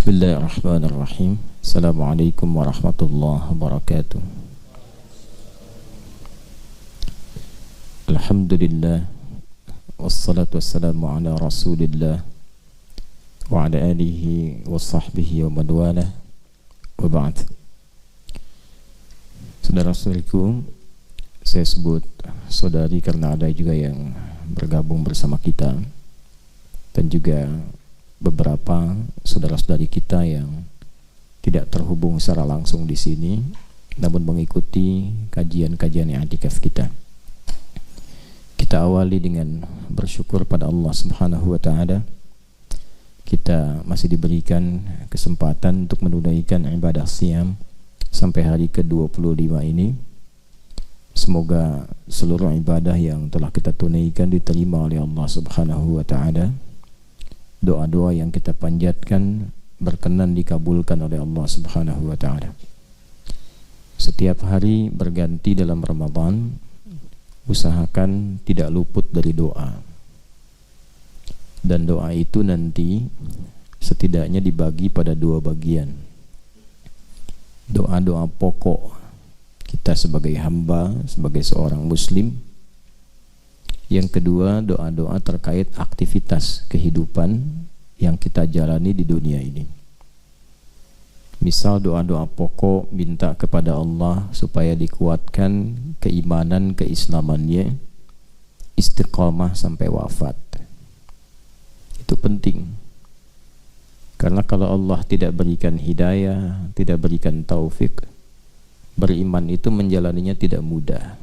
Bismillahirrahmanirrahim. Assalamualaikum warahmatullahi wabarakatuh. Alhamdulillah, wassalatu wassalamu ala rasulillah wa ala alihi wa sahbihi wa man walah, wa ba'd. Saudara-saudariku, saya sebut saudari karena ada juga yang bergabung bersama kita, dan juga beberapa saudara-saudari kita yang tidak terhubung secara langsung di sini, namun mengikuti kajian-kajian i'tikaf kita. Kita awali dengan bersyukur pada Allah Subhanahu wa taala. Kita masih diberikan kesempatan untuk menunaikan ibadah siyam sampai hari ke-25 ini. Semoga seluruh ibadah yang telah kita tunaikan diterima oleh Allah Subhanahu wa taala. Doa-doa yang kita panjatkan berkenan dikabulkan oleh Allah Subhanahu wa taala. Setiap hari berganti dalam Ramadan, usahakan tidak luput dari doa. Dan doa itu nanti setidaknya dibagi pada dua bagian. Doa-doa pokok kita sebagai hamba, sebagai seorang muslim. Yang kedua, doa-doa terkait aktivitas kehidupan yang kita jalani di dunia ini. Misal doa-doa pokok minta kepada Allah supaya dikuatkan keimanan, keislamannya, istiqamah sampai wafat. Itu penting. Karena kalau Allah tidak berikan hidayah, tidak berikan taufik, beriman itu menjalaninya tidak mudah.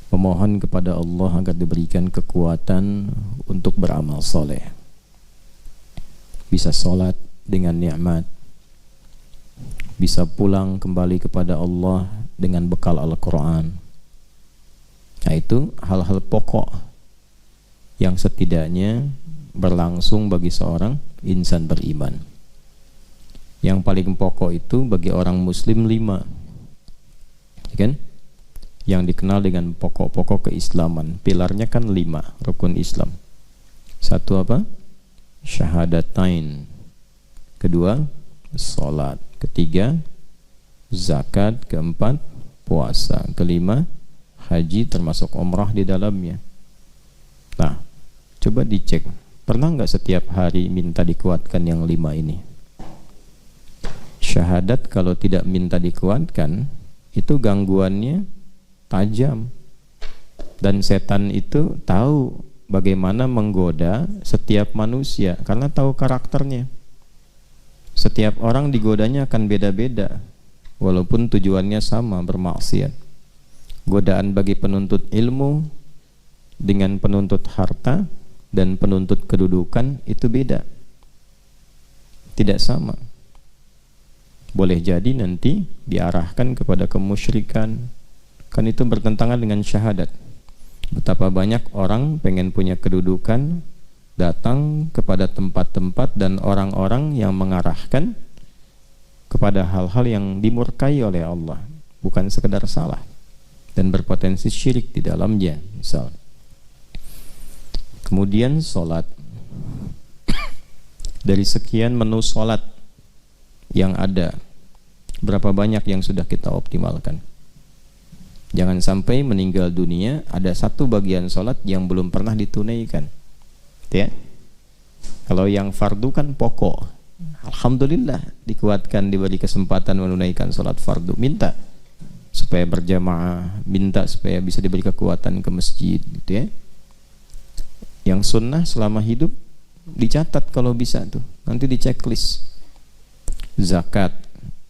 Memohon kepada Allah agar diberikan kekuatan untuk beramal soleh, bisa sholat dengan nikmat, bisa pulang kembali kepada Allah dengan bekal Al-Quran. Nah, itu hal-hal pokok yang setidaknya berlangsung bagi seorang insan beriman. Yang paling pokok itu bagi orang muslim 5, kan? Yang dikenal dengan pokok-pokok keislaman. Pilarnya kan 5 rukun Islam. 1 apa? Syahadatain. 2, salat. 3, zakat. 4, puasa. 5, haji termasuk umrah di dalamnya. Nah, coba dicek. Pernah nggak setiap hari minta dikuatkan yang 5 ini? Syahadat kalau tidak minta dikuatkan, itu gangguannya tajam, dan setan itu tahu bagaimana menggoda setiap manusia karena tahu karakternya. Setiap orang digodanya akan beda-beda walaupun tujuannya sama, bermaksiat. Godaan bagi penuntut ilmu dengan penuntut harta dan penuntut kedudukan itu beda, tidak sama. Boleh jadi nanti diarahkan kepada kemusyrikan. Kan itu bertentangan dengan syahadat. Betapa banyak orang pengen punya kedudukan, datang kepada tempat-tempat dan orang-orang yang mengarahkan kepada hal-hal yang dimurkai oleh Allah, bukan sekedar salah dan berpotensi syirik di dalamnya. Misal, kemudian sholat. Dari sekian menu sholat yang ada, berapa banyak yang sudah kita optimalkan? Jangan sampai meninggal dunia ada satu bagian sholat yang belum pernah ditunaikan, ya. Kalau yang fardu kan pokok, alhamdulillah dikuatkan, diberi kesempatan menunaikan sholat fardu. Minta supaya berjamaah, minta supaya bisa diberi kekuatan ke masjid, gitu ya. Yang sunnah selama hidup dicatat kalau bisa tuh, nanti di checklist. Zakat,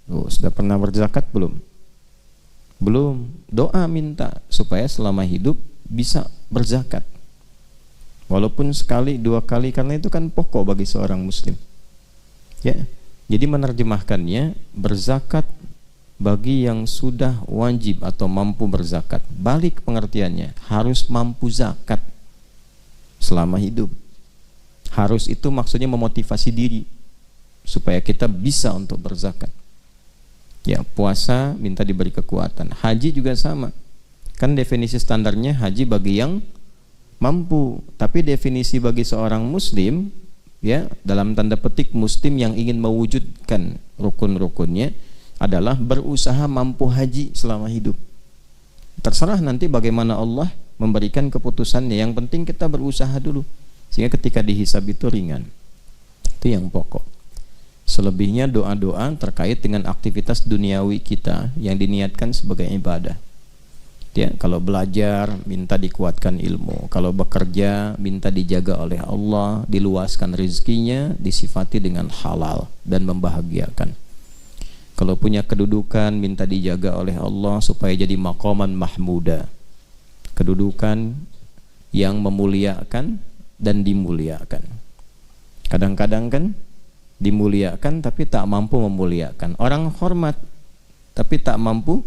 sudah pernah berzakat belum? Belum. Doa minta supaya selama hidup bisa berzakat, walaupun sekali 2 kali, karena itu kan pokok bagi seorang muslim, ya. Jadi menerjemahkannya, berzakat bagi yang sudah wajib atau mampu berzakat. Balik pengertiannya, harus mampu zakat selama hidup. Harus itu maksudnya memotivasi diri supaya kita bisa untuk berzakat. Ya, puasa minta diberi kekuatan. Haji juga sama. Kan definisi standarnya haji bagi yang mampu, tapi definisi bagi seorang muslim ya, dalam tanda petik muslim yang ingin mewujudkan rukun-rukunnya adalah berusaha mampu haji selama hidup. Terserah nanti bagaimana Allah memberikan keputusannya, yang penting kita berusaha dulu sehingga ketika dihisab itu ringan. Itu yang pokok. Selebihnya doa-doa terkait dengan aktivitas duniawi kita yang diniatkan sebagai ibadah. Ya, kalau belajar minta dikuatkan ilmu, kalau bekerja minta dijaga oleh Allah, diluaskan rezekinya, disifati dengan halal dan membahagiakan. Kalau punya kedudukan minta dijaga oleh Allah supaya jadi maqaman mahmuda, kedudukan yang memuliakan dan dimuliakan. Kadang-kadang kan dimuliakan tapi tak mampu memuliakan. Orang hormat tapi tak mampu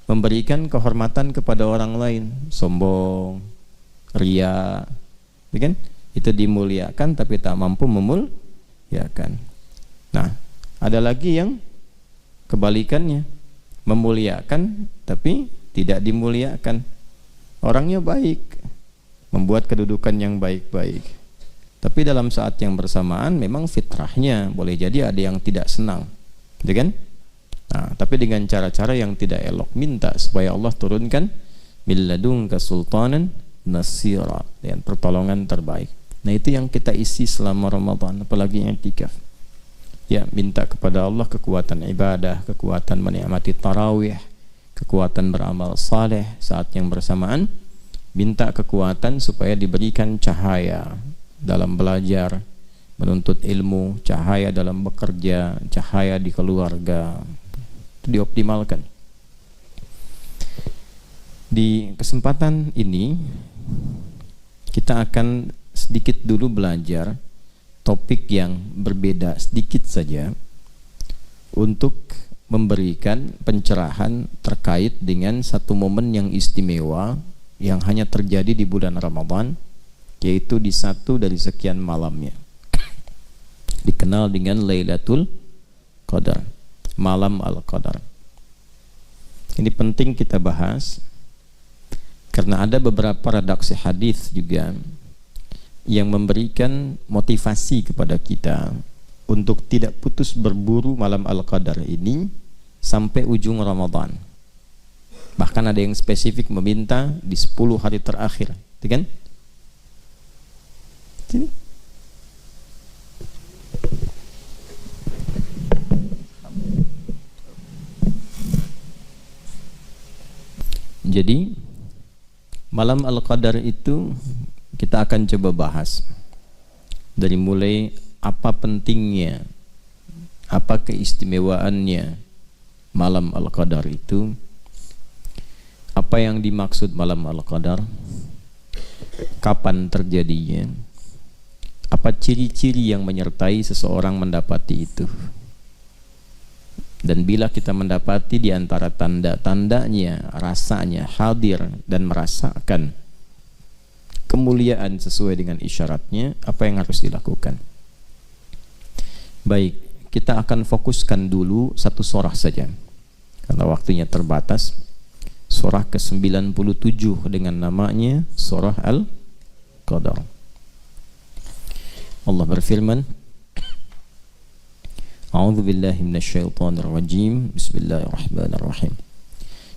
memberikan kehormatan kepada orang lain, sombong, ria, ya kan? Itu dimuliakan tapi tak mampu memuliakan. Nah, ada lagi yang kebalikannya, memuliakan tapi tidak dimuliakan. Orangnya baik, membuat kedudukan yang baik-baik, tapi dalam saat yang bersamaan memang fitrahnya boleh jadi ada yang tidak senang, ya kan? Nah, tapi dengan cara-cara yang tidak elok, minta supaya Allah turunkan min ladunka sultanan nasira, dengan pertolongan terbaik. Nah, itu yang kita isi selama Ramadan, apalagi i'tikaf. Ya, minta kepada Allah kekuatan ibadah, kekuatan menikmati tarawih, kekuatan beramal saleh. Saat yang bersamaan minta kekuatan supaya diberikan cahaya dalam belajar, menuntut ilmu, cahaya dalam bekerja, cahaya di keluarga. Dioptimalkan. Di kesempatan ini kita akan sedikit dulu belajar topik yang berbeda sedikit saja untuk memberikan pencerahan terkait dengan satu momen yang istimewa yang hanya terjadi di bulan Ramadan, yaitu di satu dari sekian malamnya, dikenal dengan Lailatul Qadar, malam Al-Qadar. Ini penting kita bahas karena ada beberapa redaksi hadis juga yang memberikan motivasi kepada kita untuk tidak putus berburu malam Al-Qadar ini sampai ujung Ramadan. Bahkan ada yang spesifik meminta di 10 hari terakhir, kan? Sini. Jadi malam Al-Qadar itu kita akan coba bahas dari mulai apa pentingnya, apa keistimewaannya malam Al-Qadar itu, apa yang dimaksud malam Al-Qadar, kapan terjadinya, apa ciri-ciri yang menyertai seseorang mendapati itu. Dan bila kita mendapati di antara tanda-tandanya, rasanya hadir dan merasakan kemuliaan sesuai dengan isyaratnya, apa yang harus dilakukan? Baik, kita akan fokuskan dulu satu surah saja karena waktunya terbatas. Surah ke-97 dengan namanya Surah Al-Qadar. Allah berfirman, A'udzu billahi minasyaitonir rajim. Bismillahirrahmanirrahim.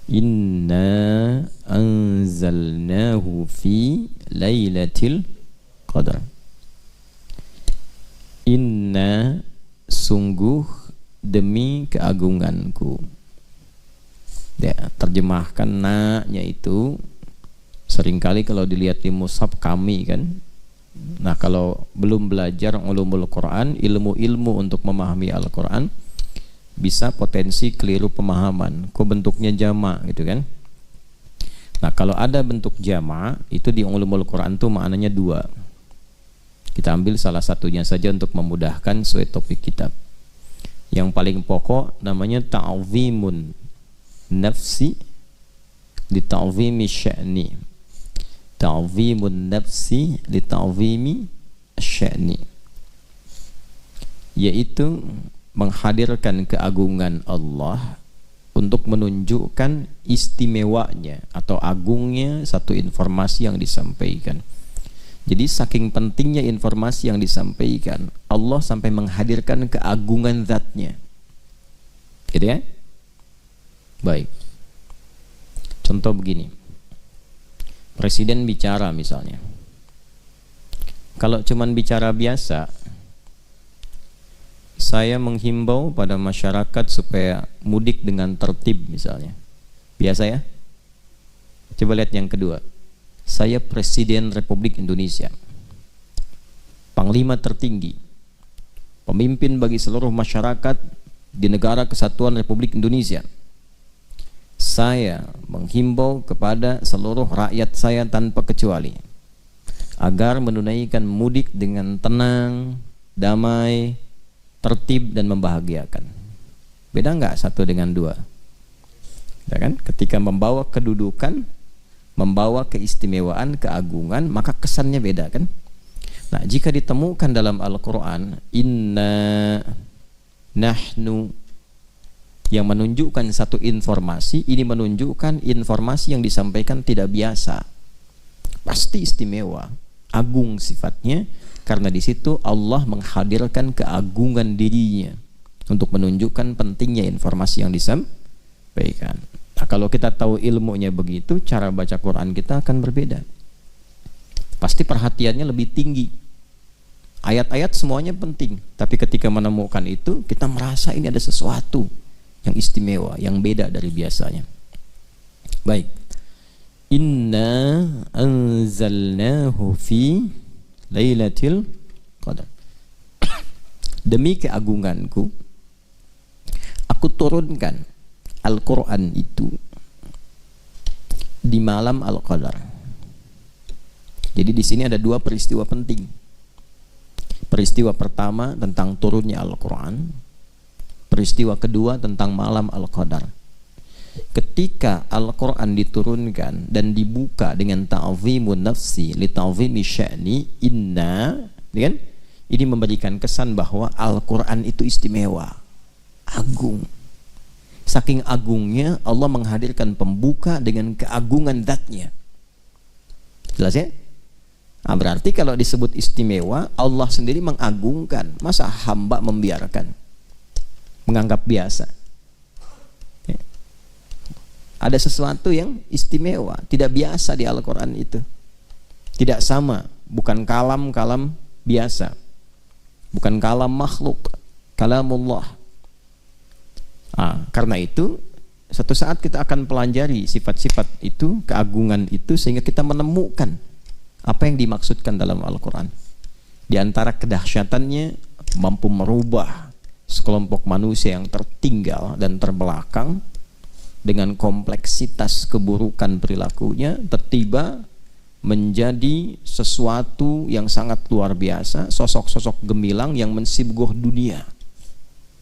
Inna anzalnahu fi lailatul qadar. Inna, sungguh, demi keagunganku. Ya, terjemahkan na-nya itu seringkali kalau dilihat di mushaf kami kan. Nah, kalau belum belajar ulumul Quran, ilmu-ilmu untuk memahami Al-Quran, bisa potensi keliru pemahaman. Kok bentuknya jama' gitu kan? Nah, kalau ada bentuk jama' itu di ulumul Quran tuh maknanya dua. Kita ambil salah satunya saja untuk memudahkan sesuai topik kitab. Yang paling pokok namanya ta'zimun nafsi li ta'zimi sya'ni. Ta'zimun nafsi li ta'zimi sya'ni, yaitu menghadirkan keagungan Allah untuk menunjukkan istimewanya atau agungnya satu informasi yang disampaikan. Jadi saking pentingnya informasi yang disampaikan, Allah sampai menghadirkan keagungan zatnya. Gitu ya? Baik. Contoh begini. Presiden bicara misalnya. Kalau cuman bicara biasa, saya menghimbau pada masyarakat supaya mudik dengan tertib misalnya. Biasa ya? Coba lihat yang kedua. Saya Presiden Republik Indonesia, Panglima tertinggi, pemimpin bagi seluruh masyarakat di Negara Kesatuan Republik Indonesia. Saya menghimbau kepada seluruh rakyat saya tanpa kecuali agar menunaikan mudik dengan tenang, damai, tertib dan membahagiakan. Beda nggak satu dengan dua? Ya kan? Ketika membawa kedudukan, membawa keistimewaan, keagungan, maka kesannya beda kan? Nah, jika ditemukan dalam Al-Quran, inna nahnu, yang menunjukkan satu informasi, ini menunjukkan informasi yang disampaikan tidak biasa, pasti istimewa, agung sifatnya, karena di situ Allah menghadirkan keagungan dirinya untuk menunjukkan pentingnya informasi yang disampaikan. Nah, kalau kita tahu ilmunya begitu, cara baca Quran kita akan berbeda. Pasti perhatiannya lebih tinggi. Ayat-ayat semuanya penting, tapi ketika menemukan itu, kita merasa ini ada sesuatu yang istimewa, yang beda dari biasanya. Baik. Inna anzalnahu fi Lailatul Qadar. Demi keagunganku, aku turunkan Al-Quran itu di malam Al-Qadar. Jadi di sini ada dua peristiwa penting. Peristiwa pertama tentang turunnya Al-Quran, peristiwa kedua tentang malam Al-Qadar. Ketika Al-Quran diturunkan dan dibuka dengan ta'zimun nafsi li ta'zimi sya'ni inna, kan? Ini memberikan kesan bahwa Al-Quran itu istimewa, agung. Saking agungnya, Allah menghadirkan pembuka dengan keagungan zatnya. Jelas ya? Nah, berarti kalau disebut istimewa, Allah sendiri mengagungkan. Masa hamba membiarkan, menganggap biasa? Ya. Ada sesuatu yang istimewa, tidak biasa di Al-Quran itu. Tidak sama, bukan kalam-kalam biasa, bukan kalam makhluk, kalamullah. Karena itu suatu saat kita akan pelajari sifat-sifat itu, keagungan itu, sehingga kita menemukan apa yang dimaksudkan dalam Al-Quran. Di antara kedahsyatannya, mampu merubah sekelompok manusia yang tertinggal dan terbelakang dengan kompleksitas keburukan perilakunya, tiba-tiba menjadi sesuatu yang sangat luar biasa, sosok-sosok gemilang yang mensibgoh dunia,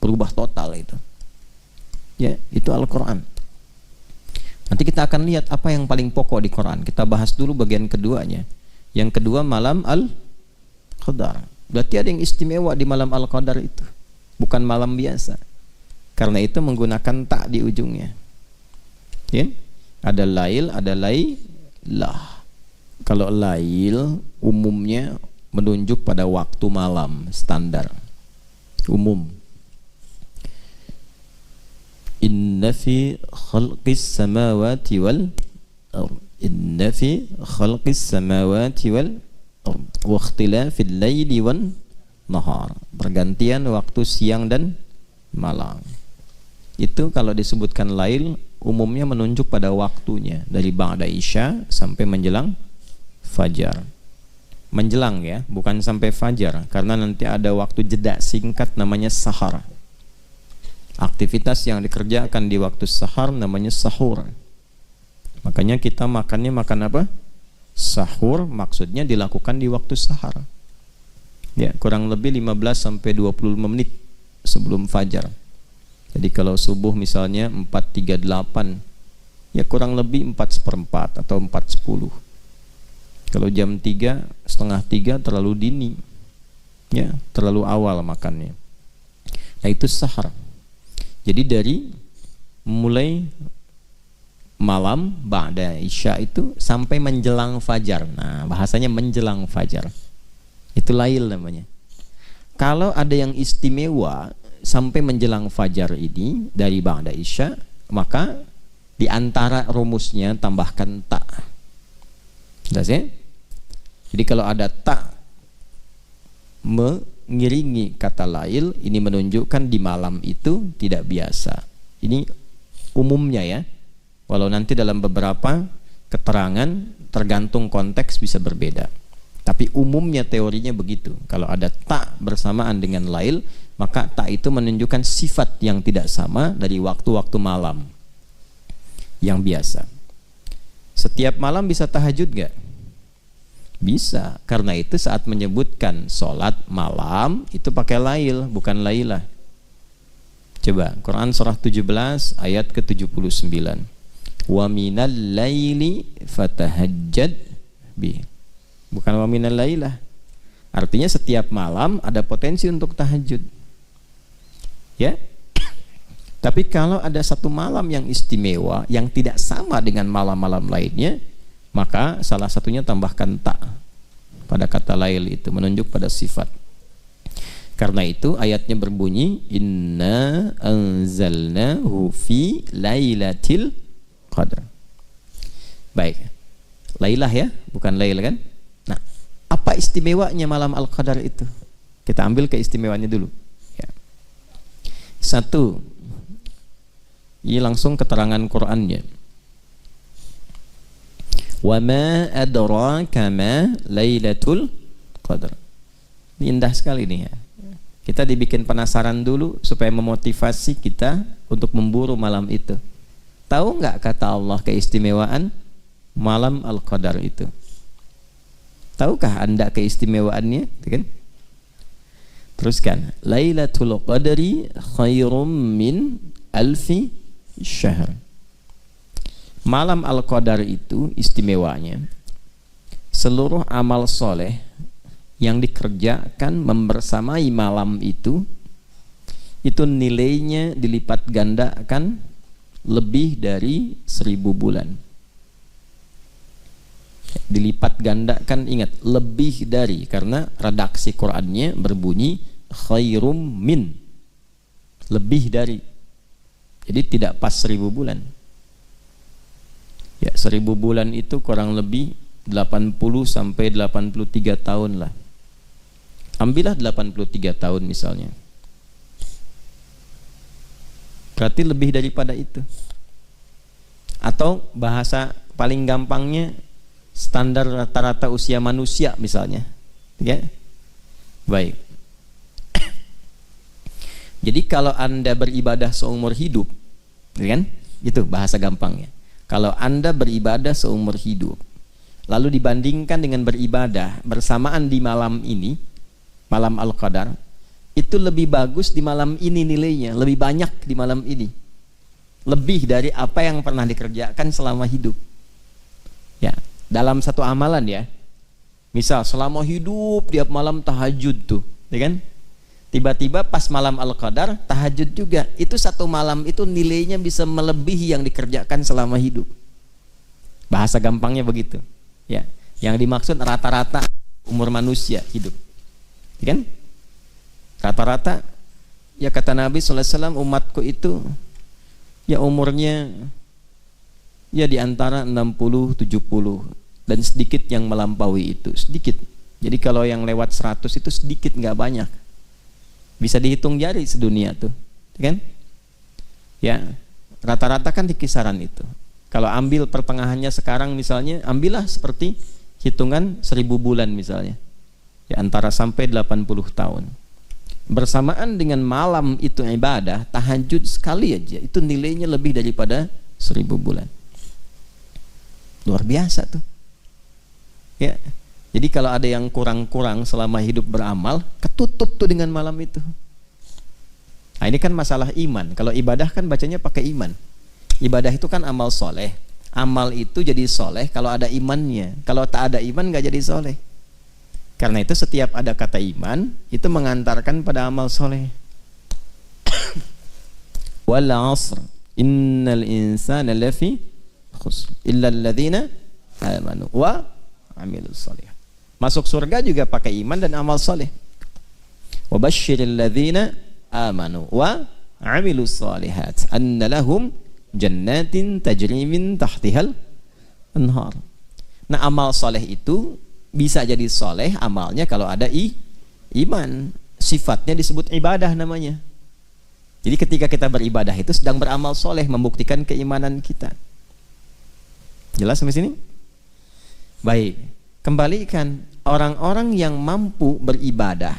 berubah total itu. Ya, itu Al-Quran. Nanti kita akan lihat apa yang paling pokok di Quran. Kita bahas dulu bagian keduanya. Yang kedua, malam Al-Qadar. Berarti ada yang istimewa di malam Al-Qadar itu, bukan malam biasa. Karena itu menggunakan tak di ujungnya. Ya? Ada lail, ada lailah. Kalau lail umumnya menunjuk pada waktu malam standar umum. Inna fi khalqis samawati wal ardh, inna fi khalqis samawati wal ardh wa ikhtilafil laili wan nahar, pergantian waktu siang dan malam. Itu kalau disebutkan lail umumnya menunjuk pada waktunya dari ba'da isya sampai menjelang fajar. Menjelang ya, bukan sampai fajar, karena nanti ada waktu jeda singkat namanya sahar. Aktivitas yang dikerjakan di waktu sahar namanya sahur. Makanya kita makannya makan apa? Sahur, maksudnya dilakukan di waktu sahar. Ya, kurang lebih 15 sampai 25 menit sebelum fajar. Jadi kalau subuh misalnya 4.38, ya kurang lebih 4:4 atau 4:10. Kalau jam 3, setengah 3 terlalu dini. Ya, terlalu awal makannya. Nah, itu sahar. Jadi dari mulai malam ba'da isya itu sampai menjelang fajar. Nah, bahasanya menjelang fajar. Itu lail namanya. Kalau ada yang istimewa sampai menjelang fajar ini dari ba'da isya, maka di antara rumusnya tambahkan ta. Jelas ya? Jadi kalau ada ta mengiringi kata lail, ini menunjukkan di malam itu tidak biasa. Ini umumnya ya. Walau nanti dalam beberapa keterangan tergantung konteks bisa berbeda. Tapi umumnya teorinya begitu. Kalau ada ta bersamaan dengan lail, maka ta itu menunjukkan sifat yang tidak sama dari waktu-waktu malam yang biasa. Setiap malam bisa tahajud gak? Bisa. Karena itu saat menyebutkan sholat malam itu pakai lail, bukan lailah. Coba Quran surah 17 ayat ke-79. Wa minal laili fatahajjad bi. Bukan wa minal lailah. Artinya setiap malam ada potensi untuk tahajud. Ya. Tapi kalau ada satu malam yang istimewa yang tidak sama dengan malam-malam lainnya, maka salah satunya tambahkan ta pada kata lail itu menunjuk pada sifat. Karena itu ayatnya berbunyi inna anzalnahu fi lailatul qadar. Baik. Lailah ya, bukan lail kan? Nah, apa istimewanya malam al-qadar itu? Kita ambil keistimewaannya dulu. Ya. Satu, ini langsung keterangan Qur'annya. Wa ma adraka ma lailatul qadar. Ini indah sekali nih ya. Kita dibikin penasaran dulu supaya memotivasi kita untuk memburu malam itu. Tahu nggak kata Allah keistimewaan malam Al-Qadar itu? Tahukah Anda keistimewaannya? Kan? Teruskan. Lailatul Qadri khairum min alfi syahr. Malam Al-Qadar itu istimewanya seluruh amal soleh yang dikerjakan membersamai malam itu nilainya dilipat gandakan lebih dari 1000 bulan. Dilipat gandakan, ingat, lebih dari, karena redaksi Qur'annya berbunyi khairum min, lebih dari. Jadi tidak pas 1000 bulan. Ya, 1000 bulan itu kurang lebih 80 sampai 83 tahun lah. Ambillah 83 tahun misalnya. Berarti lebih daripada itu. Atau bahasa paling gampangnya standar rata-rata usia manusia misalnya. Ya. Baik. Jadi kalau Anda beribadah seumur hidup, kan? Itu bahasa gampangnya. Kalau Anda beribadah seumur hidup, lalu dibandingkan dengan beribadah bersamaan di malam ini, malam Al-Qadar, itu lebih bagus di malam ini nilainya, lebih banyak di malam ini, lebih dari apa yang pernah dikerjakan selama hidup. Ya, dalam satu amalan ya, misal selama hidup tiap malam tahajud tuh, ya kan? Tiba-tiba pas malam Al-Qadar tahajud juga, itu satu malam itu nilainya bisa melebihi yang dikerjakan selama hidup. Bahasa gampangnya begitu. Ya, yang dimaksud rata-rata umur manusia hidup. Ya kan? Rata-rata ya kata Nabi SAW, umatku itu ya umurnya ya di antara 60-70 dan sedikit yang melampaui itu, sedikit. Jadi kalau yang lewat 100 itu sedikit, nggak banyak. Bisa dihitung jari sedunia tuh, ya kan? Ya, rata-rata kan di kisaran itu. Kalau ambil pertengahannya sekarang misalnya, ambillah seperti hitungan 1000 bulan misalnya. Ya, antara sampai 80 tahun. Bersamaan dengan malam itu ibadah, tahajud sekali aja, itu nilainya lebih daripada 1000 bulan. Luar biasa tuh. Ya. Jadi kalau ada yang kurang-kurang selama hidup beramal, ketutup tuh dengan malam itu. Nah, ini kan masalah iman. Kalau ibadah kan bacanya pakai iman. Ibadah itu kan amal soleh. Amal itu jadi soleh kalau ada imannya. Kalau tak ada iman gak jadi soleh. Karena itu setiap ada kata iman itu mengantarkan pada amal soleh. Wal 'asr innal insana lafi illal ladzina amanu wa amilus shalihat. Masuk surga juga pakai iman dan amal saleh. Wa basyiril ladzina amanu wa amilus shalihat anna lahum jannatin tajri min tahtihal anhar. Nah, amal saleh itu bisa jadi saleh amalnya kalau ada iman. Sifatnya disebut ibadah namanya. Jadi ketika kita beribadah itu sedang beramal soleh, membuktikan keimanan kita. Jelas sampai sini? Baik, kembalikan orang-orang yang mampu beribadah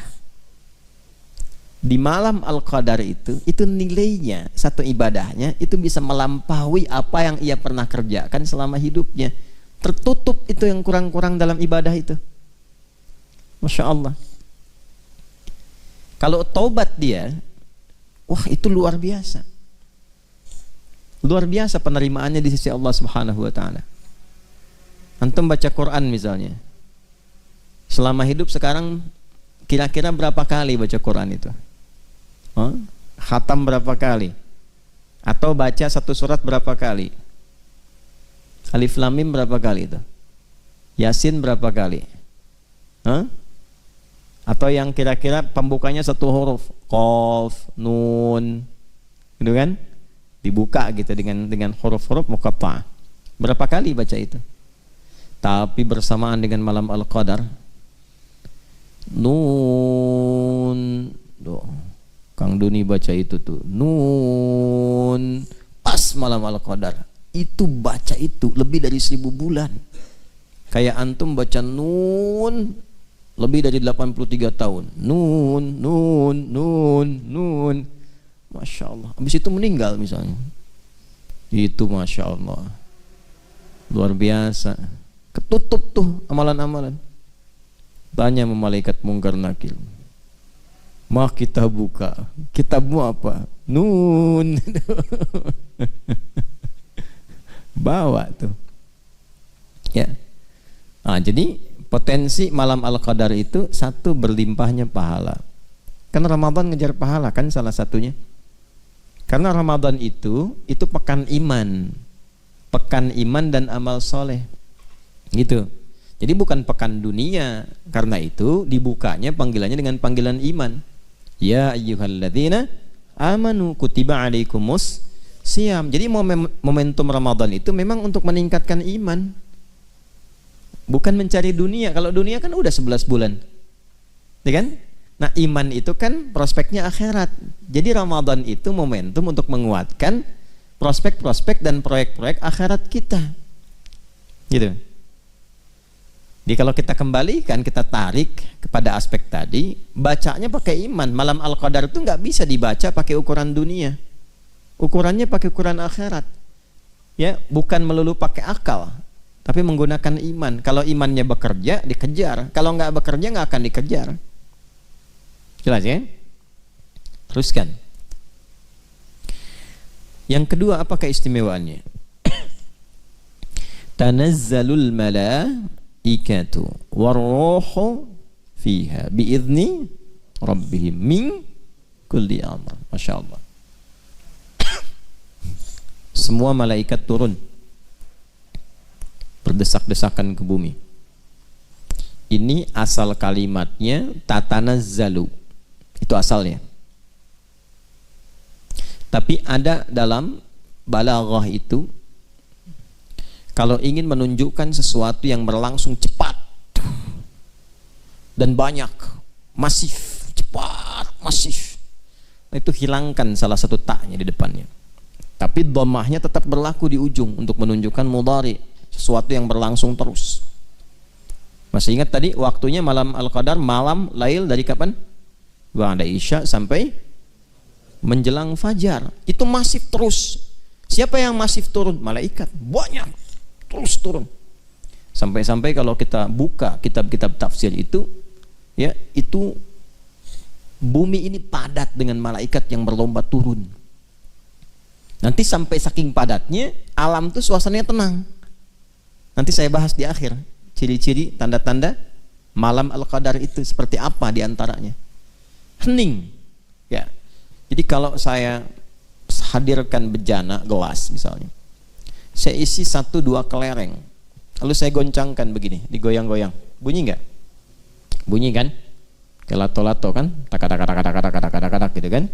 di malam Al-Qadar itu nilainya, satu ibadahnya itu bisa melampaui apa yang ia pernah kerjakan selama hidupnya. Tertutup itu yang kurang-kurang dalam ibadah itu. Masya Allah. Kalau taubat dia, wah itu luar biasa. Luar biasa penerimaannya di sisi Allah Subhanahu wa taala. Antum baca Quran misalnya. Selama hidup sekarang kira-kira berapa kali baca Quran itu? Khatam berapa kali? Atau baca satu surat berapa kali? Alif Lam Mim berapa kali itu? Yasin berapa kali? Atau yang kira-kira pembukanya satu huruf, Qaf, Nun, gitu kan? Dibuka gitu dengan huruf-huruf muqatta'ah. Berapa kali baca itu? Tapi bersamaan dengan malam Al-Qadar, Nun, Kang Duni baca itu tuh, Nun, pas malam Al-Qadar, itu baca itu lebih dari 1000 bulan. Kayak antum baca Nun lebih dari 83 tahun. Nun. Masya Allah. Habis itu meninggal misalnya. Itu Masya Allah. Luar biasa. Ketutup tuh amalan-amalan. Tanya sama malaikat Mungkar Nakir. Mah kita buka. Kitabmu apa? Nun. Bawa tuh. Ya. Jadi potensi malam Al-Qadar itu satu, berlimpahnya pahala. Karena Ramadan ngejar pahala kan salah satunya. Karena Ramadan itu pekan iman. Pekan iman dan amal soleh. Gitu. Jadi bukan pekan dunia. Karena itu dibukanya panggilannya dengan panggilan iman. Ya ayyuhalladzina amanu kutiba alaikumus siyam. Jadi momentum Ramadan itu memang untuk meningkatkan iman. Bukan mencari dunia. Kalau dunia kan udah 11 bulan. Ya kan? Nah, iman itu kan prospeknya akhirat. Jadi Ramadan itu momentum untuk menguatkan prospek-prospek dan proyek-proyek akhirat kita. Gitu. Jadi kalau kita kembalikan, kita tarik kepada aspek tadi, bacanya pakai iman. Malam Al-Qadar itu nggak bisa dibaca pakai ukuran dunia. Ukurannya pakai ukuran akhirat. Ya, bukan melulu pakai akal, tapi menggunakan iman. Kalau imannya bekerja, dikejar. Kalau nggak bekerja, nggak akan dikejar. Jelas ya? Teruskan. Yang kedua, apa keistimewaannya? Tanazzalul malaikatu warruhu fiha biizni rabbihim min kulli amr. Masya Allah. Semua malaikat turun berdesak-desakan ke bumi. Ini asal kalimatnya tatanazzalu. Itu asalnya. Tapi ada dalam balaghah itu, kalau ingin menunjukkan sesuatu yang berlangsung cepat dan banyak, masif, cepat, masif, itu hilangkan salah satu taknya di depannya. Tapi dhammahnya tetap berlaku di ujung untuk menunjukkan mudhari, sesuatu yang berlangsung terus. Masih ingat tadi waktunya malam Al-Qadar, malam lail dari kapan? Ba'da Isya sampai menjelang fajar. Itu masif terus. Siapa yang masif turun? Malaikat. Banyak. Terus turun. Sampai-sampai kalau kita buka kitab-kitab tafsir itu, ya, itu bumi ini padat dengan malaikat yang berlomba turun. Nanti sampai saking padatnya, alam tuh suasananya tenang. Nanti saya bahas di akhir ciri-ciri, tanda-tanda malam Al-Qadar itu seperti apa diantaranya. Hening, ya. Jadi kalau saya hadirkan bejana gelas misalnya, Saya isi 1-2 kelereng, lalu saya goncangkan begini, digoyang-goyang, bunyi nggak? Bunyi kan? Kayak lato-lato kan? Tak gitu kan?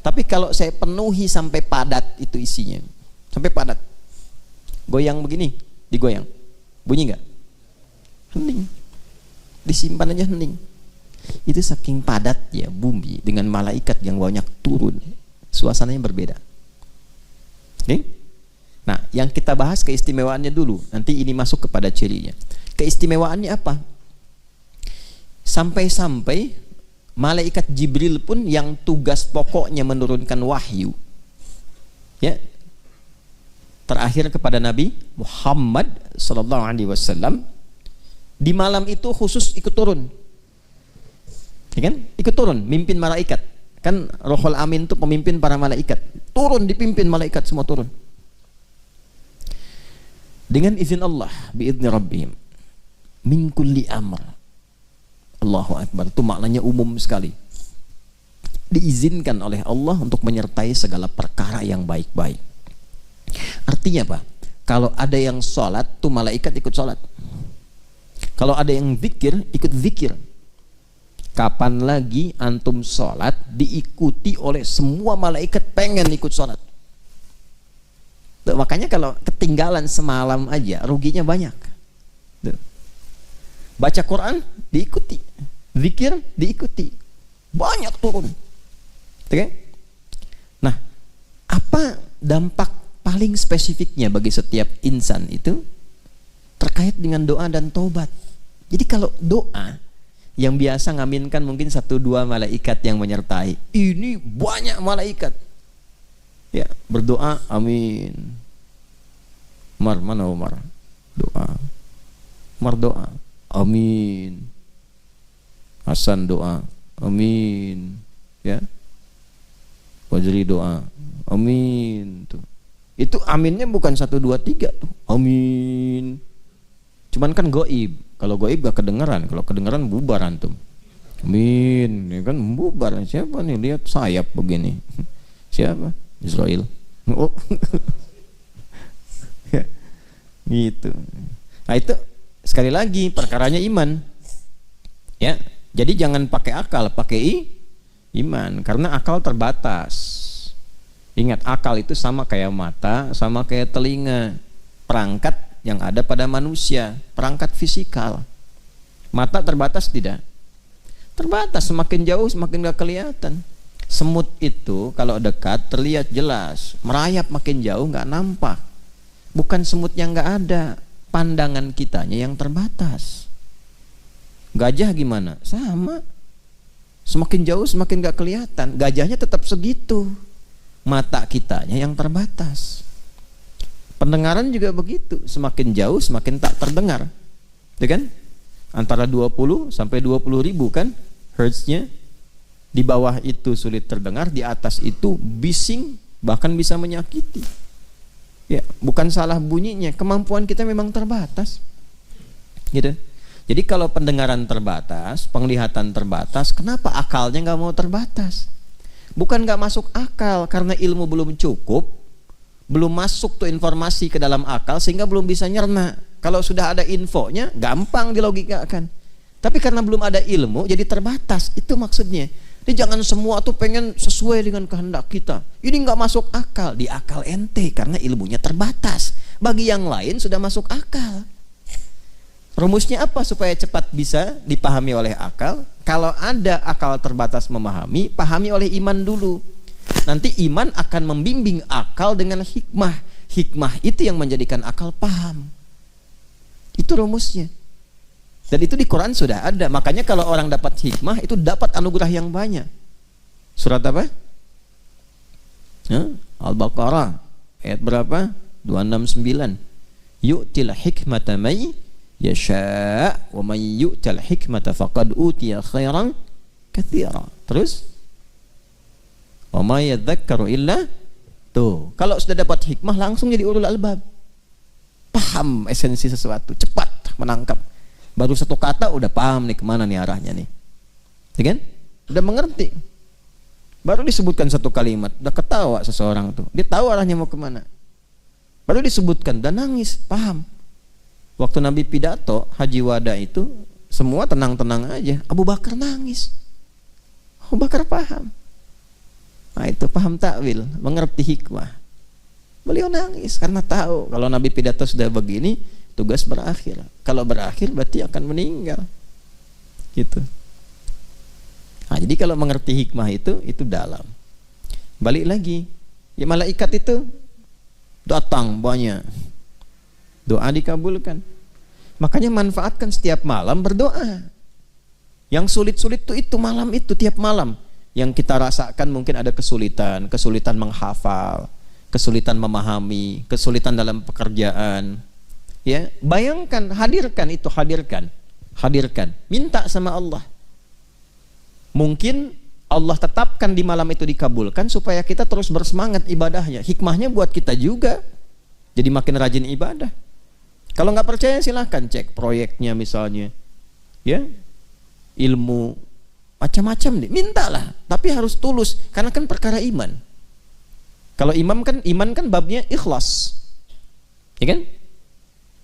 Tapi kalau saya penuhi sampai padat itu isinya, sampai padat, goyang begini, digoyang, bunyi nggak? Hening. Disimpan aja hening. Itu saking padat ya bumi dengan malaikat yang banyak turun, suasananya berbeda. Oke? Nah, yang kita bahas keistimewaannya dulu. Nanti ini masuk kepada cirinya. Keistimewaannya apa? Sampai-sampai malaikat Jibril pun yang tugas pokoknya menurunkan wahyu, ya, terakhir kepada Nabi Muhammad sallallahu alaihi wasallam, di malam itu khusus ikut turun. Ya kan? Ikut turun, mimpin malaikat. Kan Rohul Amin itu pemimpin para malaikat. Turun, dipimpin malaikat semua turun. Dengan izin Allah, biizni Rabbihim, min kulli amr. Allahu Akbar, itu maknanya umum sekali. Diizinkan oleh Allah untuk menyertai segala perkara yang baik-baik. Artinya apa? Kalau ada yang sholat, tuh malaikat ikut sholat. Kalau ada yang zikir, ikut zikir. Kapan lagi antum sholat diikuti oleh semua malaikat pengen ikut sholat? Tuh, makanya kalau ketinggalan semalam aja ruginya banyak. Tuh. Baca Quran diikuti, zikir diikuti, banyak turun. Oke? Nah, apa dampak paling spesifiknya bagi setiap insan itu? Terkait dengan doa dan taubat. Jadi kalau doa yang biasa ngaminkan mungkin 1-2 malaikat yang menyertai, ini banyak malaikat. Ya, berdoa amin. Umar, mana Umar? Doa. Umar doa, amin. Hasan doa, amin. Ya. Fajri doa, amin. Tuh. Itu aminnya bukan 1-2-3 tuh. Amin. Cuman kan goib. Kalau goib gak kedengeran. Kalau kedengeran bubar antum. Amin. Ya kan bubar. Siapa nih? Lihat sayap begini. Siapa? Israel. Oh. Ya. Gitu. Nah itu sekali lagi perkaranya iman. Ya. Jadi jangan pakai akal, pakai iman. Karena akal terbatas. Ingat, akal itu sama kayak mata, sama kayak telinga. Perangkat yang ada pada manusia, perangkat fisikal. Mata terbatas tidak? Terbatas, semakin jauh semakin gak kelihatan. Semut itu kalau dekat terlihat jelas, merayap makin jauh gak nampak. Bukan semutnya gak ada, pandangan kitanya yang terbatas. Gajah gimana? Sama, semakin jauh semakin gak kelihatan. Gajahnya tetap segitu, mata kitanya yang terbatas. Pendengaran juga begitu, semakin jauh semakin tak terdengar. Ya kan? Antara 20 sampai 20 ribu kan hertznya. Di bawah itu sulit terdengar, di atas itu bising, bahkan bisa menyakiti. Ya, bukan salah bunyinya, kemampuan kita memang terbatas. Gitu. Jadi kalau pendengaran terbatas, penglihatan terbatas, kenapa akalnya nggak mau terbatas? Bukan nggak masuk akal karena ilmu belum cukup. Belum masuk tuh informasi ke dalam akal sehingga belum bisa nyerna. Kalau sudah ada infonya gampang dilogikakan. Tapi karena belum ada ilmu jadi terbatas. Itu maksudnya. Jadi jangan semua tuh pengen sesuai dengan kehendak kita. Ini nggak masuk akal. Di akal ente karena ilmunya terbatas. Bagi yang lain sudah masuk akal. Rumusnya apa supaya cepat bisa dipahami oleh akal? Kalau ada akal terbatas memahami, pahami oleh iman dulu. Nanti iman akan membimbing akal dengan hikmah. Hikmah itu yang menjadikan akal paham. Itu rumusnya. Dan itu di Quran sudah ada. Makanya kalau orang dapat hikmah itu dapat anugerah yang banyak. Surat apa? Al-Baqarah ayat berapa? 269. Yu'til hikmata may yasha' wa may yu'tal hikmata faqad utiya khairan katsira. Terus wa may yadzakkaru illa, tuh, kalau sudah dapat hikmah langsung jadi ulul albab. Paham esensi sesuatu, cepat menangkap. Baru satu kata udah paham nih kemana nih arahnya nih. Ya kan? Udah mengerti. Baru disebutkan satu kalimat, udah ketawa seseorang tuh. Dia tahu arahnya mau kemana. Baru disebutkan dan nangis, paham. Waktu Nabi pidato haji wada itu semua tenang-tenang aja, Abu Bakar nangis. Abu Bakar paham. Nah itu paham takwil, mengerti hikmah. Beliau nangis karena tahu kalau Nabi pidato sudah begini, tugas berakhir. Kalau berakhir berarti akan meninggal. Gitu. Nah, jadi kalau mengerti hikmah itu dalam. Balik lagi, ya malaikat itu datang banyak. Doa dikabulkan. Makanya manfaatkan setiap malam berdoa. Yang sulit-sulit itu malam itu, tiap malam. Yang kita rasakan mungkin ada kesulitan menghafal, kesulitan memahami, kesulitan dalam pekerjaan. Ya, bayangkan, hadirkan. Minta sama Allah. Mungkin Allah tetapkan di malam itu dikabulkan supaya kita terus bersemangat ibadahnya. Hikmahnya buat kita juga. Jadi makin rajin ibadah. Kalau nggak percaya silahkan cek proyeknya misalnya. Ya. Ilmu macam-macam deh. Mintalah, tapi harus tulus karena kan perkara iman. Kalau iman kan babnya ikhlas. Ya kan?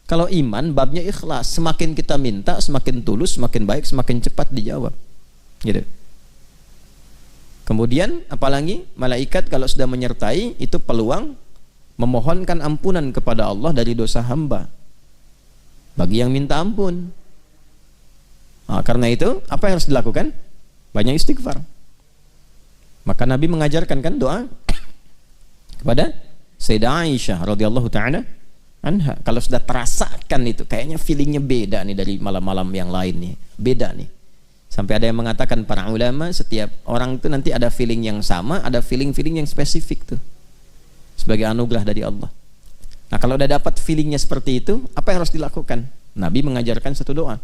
Kalau iman babnya ikhlas, semakin kita minta, semakin tulus, semakin baik, semakin cepat dijawab. Gitu. Kemudian apalagi malaikat kalau sudah menyertai itu peluang memohonkan ampunan kepada Allah dari dosa hamba bagi yang minta ampun. Nah, karena itu apa yang harus dilakukan? Banyak istighfar. Maka Nabi mengajarkan kan doa kepada Sayyidah Aisyah radhiyallahu taala anha. Kalau sudah terasakan itu kayaknya feelingnya beda nih dari malam-malam yang lain nih, beda nih. Sampai ada yang mengatakan para ulama setiap orang itu nanti ada feeling yang sama, ada feeling-feeling yang spesifik tuh sebagai anugerah dari Allah. Nah kalau udah dapat feelingnya seperti itu, apa yang harus dilakukan? Nabi mengajarkan satu doa.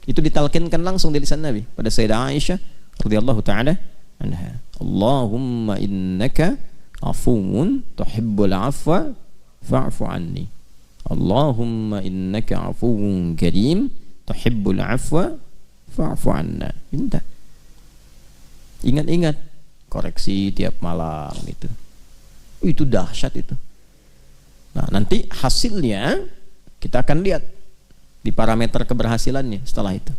Itu ditalkinkan langsung di lisan Nabi pada Sayyidah Aisyah radhiyallahu taala anha. Allahumma innaka afuwun tuhibbul afwa fa'fu anni. Allahumma innaka afuwun karim tuhibbul afwa fa'fu anna. Minta. Ingat-ingat, koreksi tiap malam itu. Itu dahsyat itu. Nah, nanti hasilnya kita akan lihat di parameter keberhasilannya setelah itu.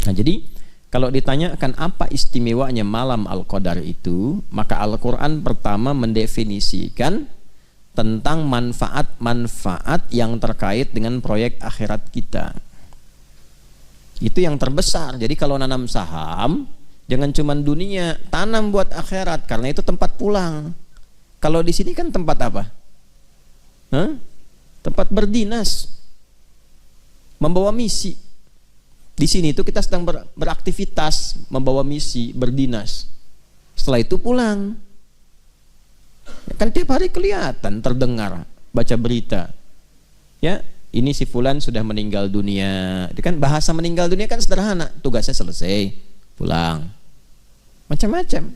Nah, jadi kalau ditanyakan apa istimewanya malam Al-Qadar itu, maka Al-Qur'an pertama mendefinisikan tentang manfaat-manfaat yang terkait dengan proyek akhirat kita. Itu yang terbesar. Jadi kalau nanam saham, jangan cuma dunia, tanam buat akhirat karena itu tempat pulang. Kalau di sini kan tempat apa? Tempat berdinas, membawa misi. Di sini itu kita sedang beraktivitas, membawa misi, berdinas. Setelah itu pulang. Ya, kan tiap hari kelihatan, terdengar, baca berita. Ya, ini si fulan sudah meninggal dunia. Itu kan bahasa meninggal dunia kan sederhana, tugasnya selesai, pulang. Macam-macam.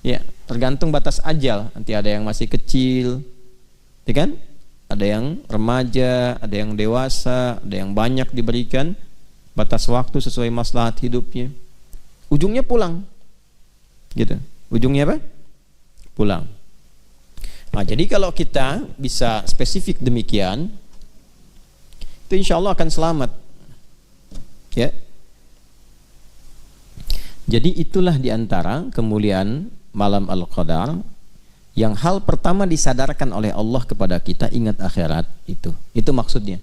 Ya, tergantung batas ajal. Nanti ada yang masih kecil, ya kan? Ada yang remaja, ada yang dewasa, ada yang banyak diberikan batas waktu sesuai maslahat hidupnya. Ujungnya pulang. Gitu. Ujungnya apa? Pulang. Nah, jadi kalau kita bisa spesifik demikian, itu insya Allah akan selamat. Ya. Jadi itulah diantara kemuliaan malam Al-Qadar yang hal pertama disadarkan oleh Allah kepada kita, ingat akhirat itu. Itu maksudnya.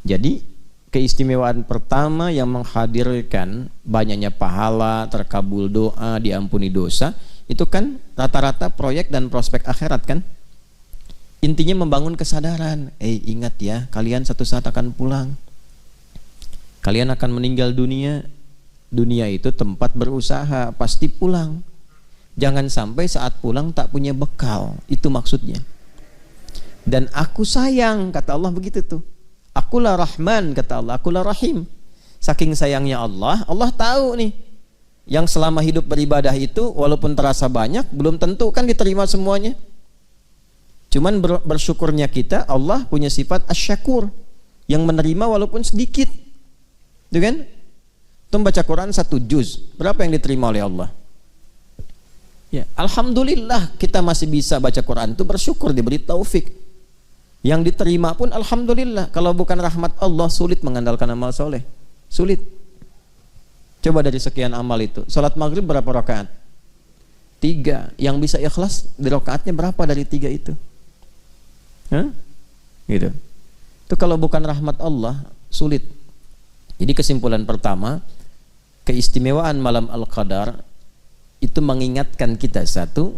Jadi keistimewaan pertama yang menghadirkan banyaknya pahala, terkabul doa, diampuni dosa, itu kan rata-rata proyek dan prospek akhirat kan. Intinya membangun kesadaran. Ingat ya, kalian satu saat akan pulang. Kalian akan meninggal dunia. Dunia itu tempat berusaha, pasti pulang. Jangan sampai saat pulang tak punya bekal. Itu maksudnya. Dan aku sayang, kata Allah begitu tuh. Akulah Rahman, kata Allah, akulah Rahim. Saking sayangnya Allah, Allah tahu nih, yang selama hidup beribadah itu walaupun terasa banyak, belum tentu kan diterima semuanya. Cuman bersyukurnya kita, Allah punya sifat asyakur, yang menerima walaupun sedikit. Itu kan? Itu baca Quran 1 juz, berapa yang diterima oleh Allah? Ya, alhamdulillah kita masih bisa baca Quran itu bersyukur diberi taufik. Yang diterima pun alhamdulillah. Kalau bukan rahmat Allah, sulit mengandalkan amal soleh. Sulit. Coba dari sekian amal itu, salat maghrib berapa rakaat? 3. Yang bisa ikhlas di rakaatnya berapa dari 3 itu? Hah? Gitu. Itu kalau bukan rahmat Allah, sulit. Jadi kesimpulan pertama, keistimewaan malam Al-Qadar itu mengingatkan kita, satu,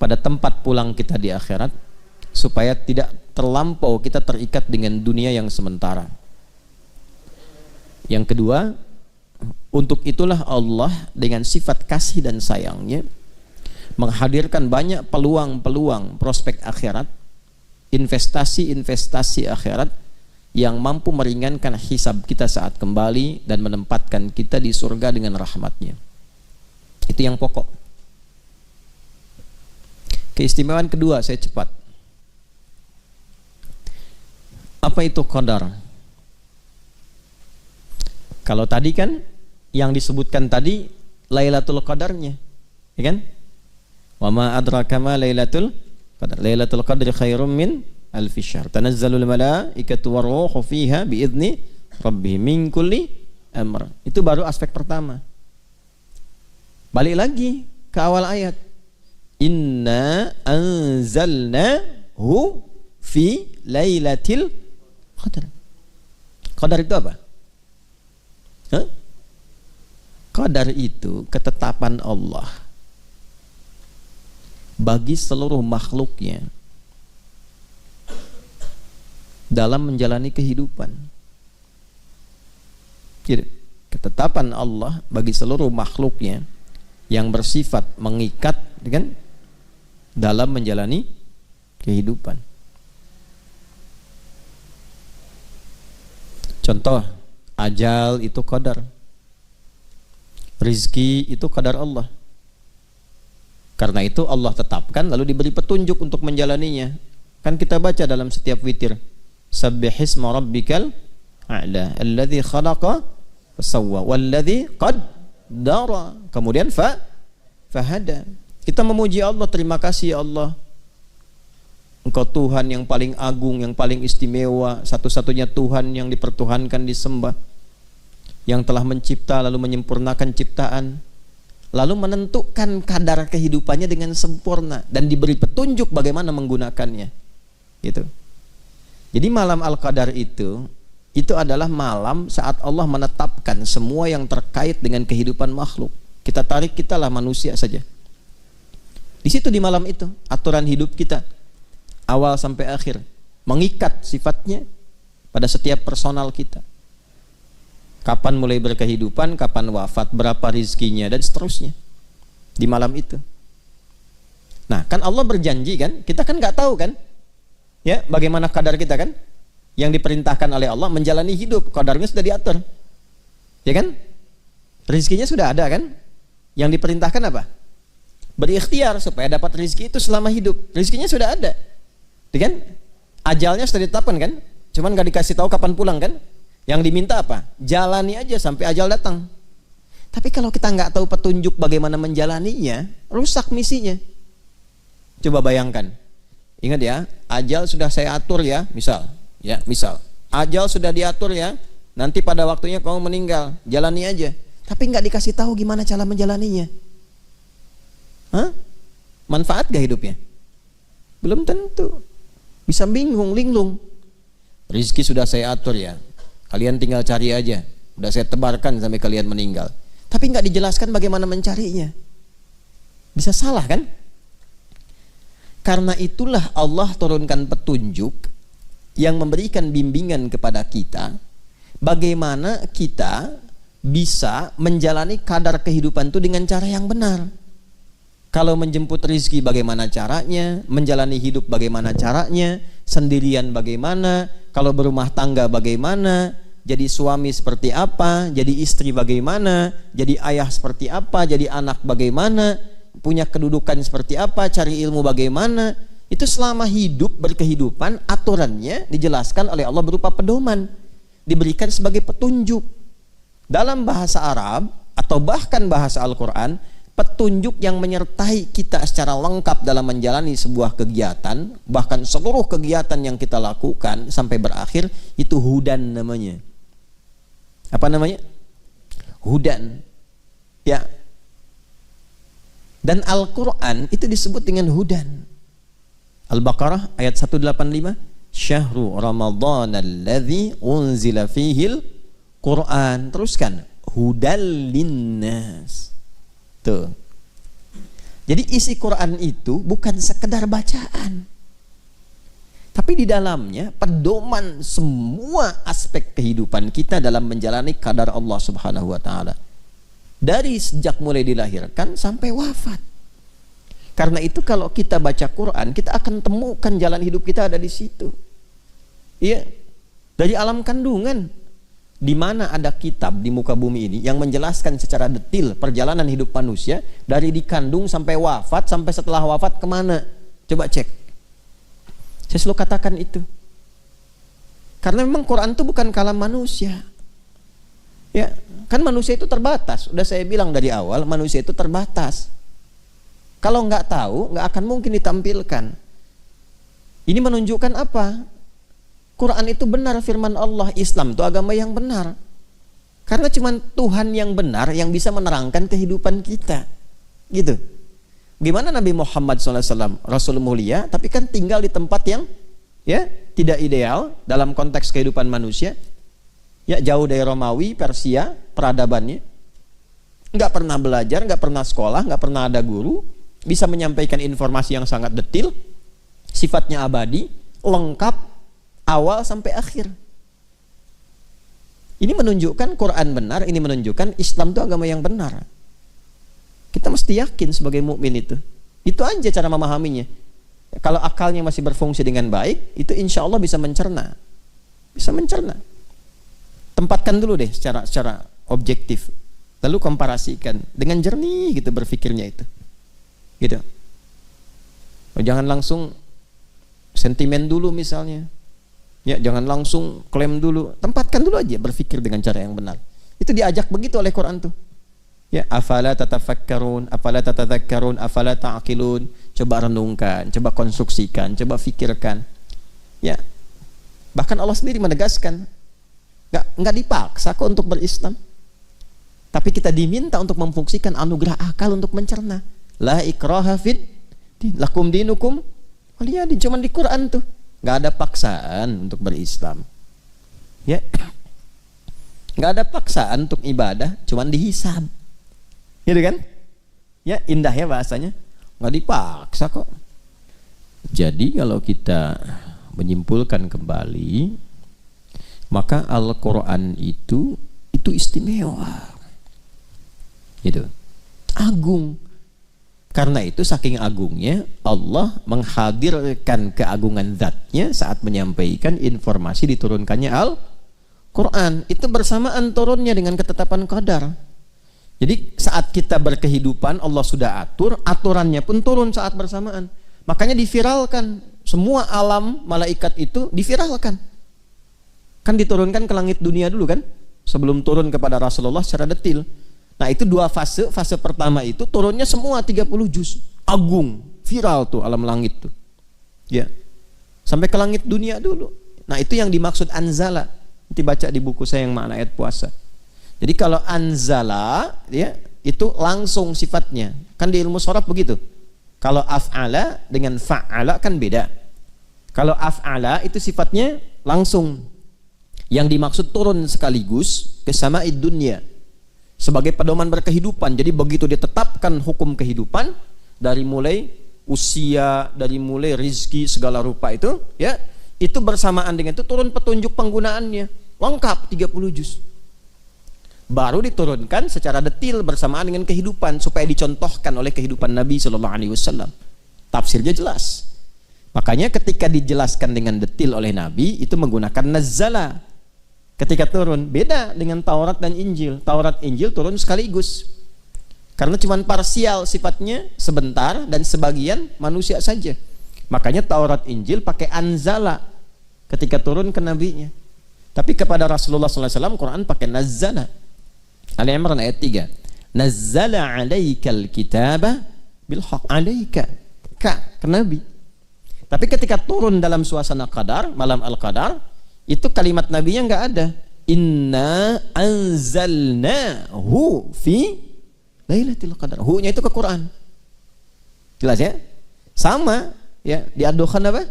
pada tempat pulang kita di akhirat, supaya tidak terlampau kita terikat dengan dunia yang sementara. Yang kedua, untuk itulah Allah dengan sifat kasih dan sayangnya menghadirkan banyak peluang-peluang prospek akhirat, investasi-investasi akhirat yang mampu meringankan hisab kita saat kembali dan menempatkan kita di surga dengan rahmatnya. Itu yang pokok. Keistimewaan kedua, saya cepat. Apa itu qadar? Kalau tadi kan yang disebutkan tadi Lailatul Qadarnya, ya kan? Wa ma adraka ma Lailatul Qadar. Lailatul Qadri khairum min alfi syahr. Tanazzalul malaikatu waruhu fiha biidzni rabbihim min kulli amr. Itu baru aspek pertama. Balik lagi ke awal ayat. Inna anzalnahu fi lailatil qadar. Qadar itu apa? Hah? Qadar itu ketetapan Allah bagi seluruh makhluknya dalam menjalani kehidupan. Jadi, ketetapan Allah bagi seluruh makhluknya yang bersifat mengikat, kan, dalam menjalani kehidupan. Contoh, ajal itu qadar. Rizki itu qadar Allah. Karena itu Allah tetapkan lalu diberi petunjuk untuk menjalaninya. Kan kita baca dalam setiap witir, Sabbihisma rabbikal a'la alladzi khalaqa fasawwa walladzi qaddara. Kemudian fahada. Kita memuji Allah, terima kasih ya Allah. Engkau Tuhan yang paling agung, yang paling istimewa, satu-satunya Tuhan yang dipertuhankan, disembah, yang telah mencipta lalu menyempurnakan ciptaan, lalu menentukan kadar kehidupannya dengan sempurna dan diberi petunjuk bagaimana menggunakannya. Gitu. Jadi malam Al-Qadar itu adalah malam saat Allah menetapkan semua yang terkait dengan kehidupan makhluk. Kita tarik, kitalah manusia saja. Di situ di malam itu aturan hidup kita awal sampai akhir mengikat sifatnya pada setiap personal kita. Kapan mulai berkehidupan, kapan wafat, berapa rizkinya, dan seterusnya di malam itu. Nah, kan Allah berjanji kan, kita kan nggak tahu kan, ya bagaimana kadar kita kan, yang diperintahkan oleh Allah menjalani hidup, kadarnya sudah diatur, ya kan, rizkinya sudah ada kan, yang diperintahkan apa? Berikhtiar supaya dapat rizki itu selama hidup, rizkinya sudah ada, ya kan, ajalnya sudah ditetapkan kan, cuman nggak dikasih tahu kapan pulang kan. Yang diminta apa? Jalani aja sampai ajal datang. Tapi kalau kita nggak tahu petunjuk bagaimana menjalaninya, rusak misinya. Coba bayangkan. Ingat ya, ajal sudah saya atur ya, misal. Ajal sudah diatur ya, nanti pada waktunya kamu meninggal, jalani aja. Tapi nggak dikasih tahu gimana cara menjalaninya. Hah? Manfaat gak hidupnya? Belum tentu. Bisa bingung, linglung. Rizki sudah saya atur ya, kalian tinggal cari aja. Udah saya tebarkan sampai kalian meninggal. Tapi nggak dijelaskan bagaimana mencarinya. Bisa salah kan? Karena itulah Allah turunkan petunjuk yang memberikan bimbingan kepada kita bagaimana kita bisa menjalani kadar kehidupan itu dengan cara yang benar. Kalau menjemput rizki bagaimana caranya, menjalani hidup bagaimana caranya, sendirian bagaimana, kalau berumah tangga bagaimana, jadi suami seperti apa, jadi istri bagaimana, jadi ayah seperti apa, jadi anak bagaimana, punya kedudukan seperti apa, cari ilmu bagaimana. Itu selama hidup berkehidupan, aturannya dijelaskan oleh Allah berupa pedoman, diberikan sebagai petunjuk. Dalam bahasa Arab atau bahkan bahasa Al-Quran, petunjuk yang menyertai kita secara lengkap dalam menjalani sebuah kegiatan, bahkan seluruh kegiatan yang kita lakukan sampai berakhir, itu hudan namanya. Apa namanya? Hudan. Ya. Dan Al-Quran itu disebut dengan hudan. Al-Baqarah ayat 185, Syahru Ramadhan alladzi unzila fihil Quran. Teruskan, hudal linnas. Tuh. Jadi isi Quran itu bukan sekedar bacaan, tapi di dalamnya pedoman semua aspek kehidupan kita dalam menjalani qadar Allah Subhanahu wa taala. Dari sejak mulai dilahirkan sampai wafat. Karena itu kalau kita baca Quran, kita akan temukan jalan hidup kita ada di situ. Iya. Dari alam kandungan, di mana ada kitab di muka bumi ini yang menjelaskan secara detail perjalanan hidup manusia dari dikandung sampai wafat, sampai setelah wafat kemana? Coba cek. Saya selalu katakan itu. Karena memang Quran itu bukan kalam manusia. Ya, kan manusia itu terbatas. Udah saya bilang dari awal, manusia itu terbatas. Kalau nggak tahu, nggak akan mungkin ditampilkan. Ini menunjukkan apa? Quran itu benar firman Allah, Islam itu agama yang benar. Karena cuma Tuhan yang benar yang bisa menerangkan kehidupan kita. Gitu. Gimana Nabi Muhammad SAW, Rasul mulia, tapi kan tinggal di tempat yang ya tidak ideal dalam konteks kehidupan manusia. Ya, jauh dari Romawi, Persia, peradabannya. Nggak pernah belajar, nggak pernah sekolah, nggak pernah ada guru. Bisa menyampaikan informasi yang sangat detail, sifatnya abadi, lengkap, awal sampai akhir. Ini menunjukkan Quran benar, ini menunjukkan Islam itu agama yang benar. Kita mesti yakin sebagai mukmin itu. Itu aja cara memahaminya. Kalau akalnya masih berfungsi dengan baik, itu insya Allah bisa mencerna. Bisa mencerna. Tempatkan dulu deh secara objektif. Lalu komparasikan dengan jernih gitu berpikirnya itu. Gitu. Jangan langsung sentimen dulu misalnya. Ya, jangan langsung klaim dulu. Tempatkan dulu aja berpikir dengan cara yang benar. Itu diajak begitu oleh Quran tuh. Ya, afala tatafakkarun, afala tatadzakkarun, afala ta'qilun. Coba renungkan, coba konstruksikan, coba fikirkan. Ya. Bahkan Allah sendiri menegaskan, enggak dipaksa kok untuk berislam. Tapi kita diminta untuk memfungsikan anugerah akal untuk mencerna. La ikraha fid din, lakum dinukum waliyadin. Cuman di Quran tuh nggak ada paksaan untuk berislam, ya, nggak ada paksaan untuk ibadah, cuman dihisab, gitu kan? Ya, indah ya bahasanya, nggak dipaksa kok. Jadi kalau kita menyimpulkan kembali, maka Al-Quran itu istimewa, gitu, agung. Karena itu saking agungnya Allah menghadirkan keagungan zatnya saat menyampaikan informasi diturunkannya Al-Quran. Itu bersamaan turunnya dengan ketetapan qadar. Jadi saat kita berkehidupan Allah sudah atur, aturannya pun turun saat bersamaan. Makanya diviralkan, semua alam malaikat itu diviralkan. Kan diturunkan ke langit dunia dulu kan, sebelum turun kepada Rasulullah secara detail. Nah itu dua fase. Fase pertama itu turunnya semua 30 juz. Agung, viral tuh alam langit tuh. Ya. Sampai ke langit dunia dulu. Nah itu yang dimaksud anzala. Nanti baca di buku saya yang makna ayat puasa. Jadi kalau anzala, ya, itu langsung sifatnya. Kan di ilmu sharaf begitu. Kalau af'ala dengan fa'ala kan beda. Kalau af'ala itu sifatnya langsung. Yang dimaksud turun sekaligus ke sama'id dunya. Sebagai pedoman berkehidupan. Jadi begitu ditetapkan hukum kehidupan dari mulai usia, dari mulai rizki segala rupa itu, ya, itu bersamaan dengan itu turun petunjuk penggunaannya lengkap 30 juz. Baru diturunkan secara detail bersamaan dengan kehidupan supaya dicontohkan oleh kehidupan Nabi Shallallahu Alaihi Wasallam. Tafsirnya jelas. Makanya ketika dijelaskan dengan detail oleh Nabi itu menggunakan nazzala. Ketika turun, beda dengan Taurat dan Injil. Taurat Injil turun sekaligus. Karena cuma parsial sifatnya, sebentar dan sebagian manusia saja. Makanya Taurat Injil pakai anzala ketika turun ke nabinya. Tapi kepada Rasulullah SAW Quran pakai nazzala. Ali Imran ayat 3. Nazzala 'alaikal kitaba bil haqq. 'Alaika ke Nabi. Tapi ketika turun dalam suasana qadar, malam al-qadar, itu kalimat nabinya enggak ada. Inna anzalnahu fi lailatul qadar. Hu-nya itu ke Quran. Jelas ya? Sama ya, di ad-Dukhan apa?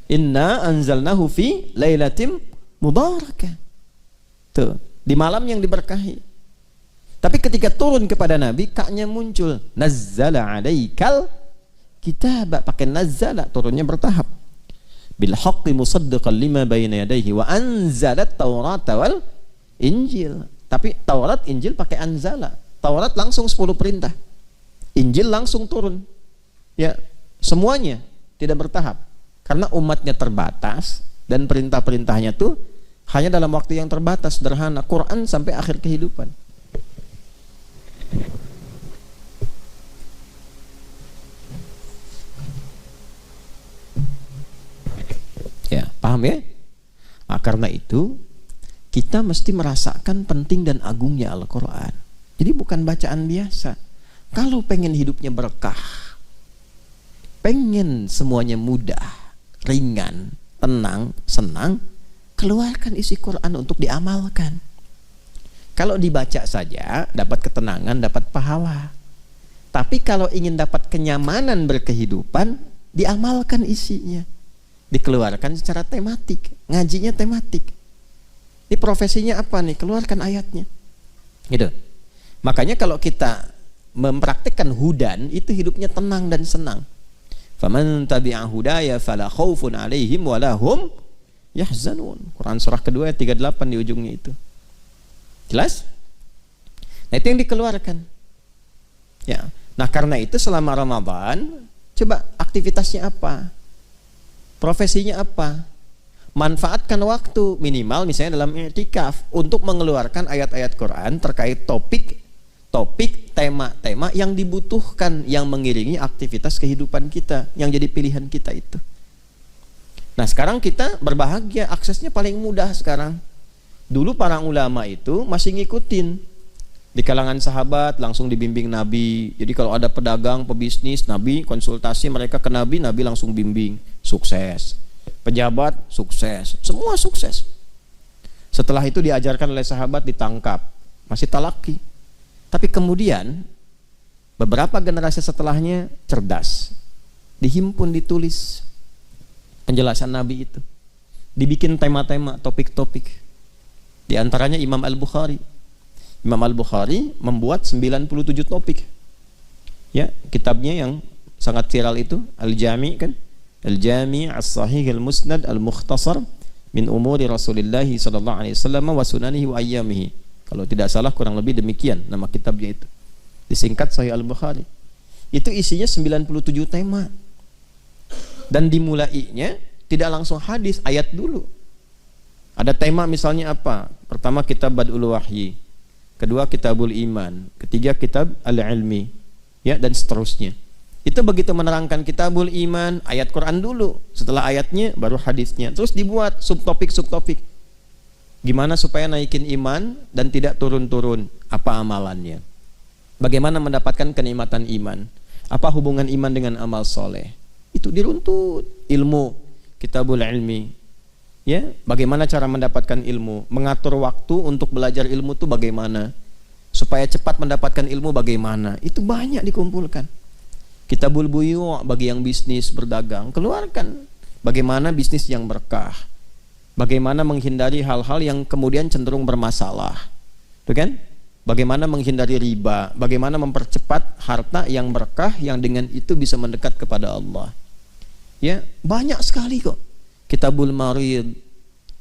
Inna anzalnahu fi lailatin mubarakah. Tuh, di malam yang diberkahi. Tapi ketika turun kepada Nabi, kaknya muncul. Nazzala 'alaikal kitab, pakai nazzala, turunnya bertahap. Bil haqqi musaddiqan lima bayna yadayhi wa anzalat taurata wal injil. Tapi Taurat, Injil pakai anzala. Taurat langsung 10 perintah. Injil langsung turun. Ya, semuanya tidak bertahap. Karena umatnya terbatas dan perintah-perintahnya tuh hanya dalam waktu yang terbatas, sederhana. Quran sampai akhir kehidupan. Ya, paham ya? Nah, karena itu kita mesti merasakan penting dan agungnya Al-Quran. Jadi bukan bacaan biasa. Kalau pengen hidupnya berkah, pengen semuanya mudah, ringan, tenang, senang, keluarkan isi Quran untuk diamalkan. Kalau dibaca saja dapat ketenangan, dapat pahala. Tapi kalau ingin dapat kenyamanan berkehidupan, diamalkan isinya. Dikeluarkan secara tematik, ngajinya tematik. Ini profesinya apa nih? Keluarkan ayatnya. Gitu. Makanya kalau kita mempraktikkan hudan, itu hidupnya tenang dan senang. Faman tabi'a hudaya fala khaufun 'alaihim wa lahum yahzanun. Quran surah kedua ayat 38 di ujungnya itu. Jelas? Nah, itu yang dikeluarkan. Ya. Nah, karena itu selama Ramadan, coba aktivitasnya apa? Profesinya apa? Manfaatkan waktu minimal misalnya dalam i'tikaf untuk mengeluarkan ayat-ayat Quran terkait topik, tema-tema yang dibutuhkan, yang mengiringi aktivitas kehidupan kita, yang jadi pilihan kita itu. Nah, sekarang kita berbahagia, aksesnya paling mudah sekarang. Dulu para ulama itu masih ngikutin. Di kalangan sahabat langsung dibimbing Nabi. Jadi kalau ada pedagang, pebisnis, Nabi konsultasi mereka ke Nabi, Nabi langsung bimbing. Sukses. Pejabat, sukses. Semua sukses. Setelah itu diajarkan oleh sahabat, ditangkap. Masih talaki. Tapi kemudian beberapa generasi setelahnya cerdas. Dihimpun, ditulis penjelasan Nabi itu. Dibikin tema-tema, topik-topik. Di antaranya Imam Al-Bukhari. Imam Al-Bukhari membuat 97 topik. Ya, kitabnya yang sangat viral itu Al-Jami' kan? Al-Jami' As-Sahih Al-Musnad Al-Mukhtasar min umuri Rasulillah sallallahu alaihi wasallam wa sunanihi wa ayyamihi. Kalau tidak salah kurang lebih demikian nama kitabnya itu. Disingkat Sahih Al-Bukhari. Itu isinya 97 tema. Dan dimulainya tidak langsung hadis, ayat dulu. Ada tema misalnya apa? Pertama kitab Bad'ul Wahyi, kedua kitabul Iman, ketiga kitab Al-Ilmi, ya, dan seterusnya. Itu begitu menerangkan kitabul Iman, ayat Quran dulu, setelah ayatnya baru hadisnya. Terus dibuat subtopik-subtopik. Gimana supaya naikin iman dan tidak turun-turun? Apa amalannya? Bagaimana mendapatkan kenikmatan iman? Apa hubungan iman dengan amal soleh? Itu diruntut. Ilmu, kitabul Ilmi. Ya, bagaimana cara mendapatkan ilmu, mengatur waktu untuk belajar ilmu itu bagaimana, supaya cepat mendapatkan ilmu bagaimana, itu banyak dikumpulkan. Kitabul Buyu' bagi yang bisnis berdagang, keluarkan bagaimana bisnis yang berkah, bagaimana menghindari hal-hal yang kemudian cenderung bermasalah, tuh kan? Bagaimana menghindari riba, bagaimana mempercepat harta yang berkah yang dengan itu bisa mendekat kepada Allah. Ya, banyak sekali kok. Kitabul Marid,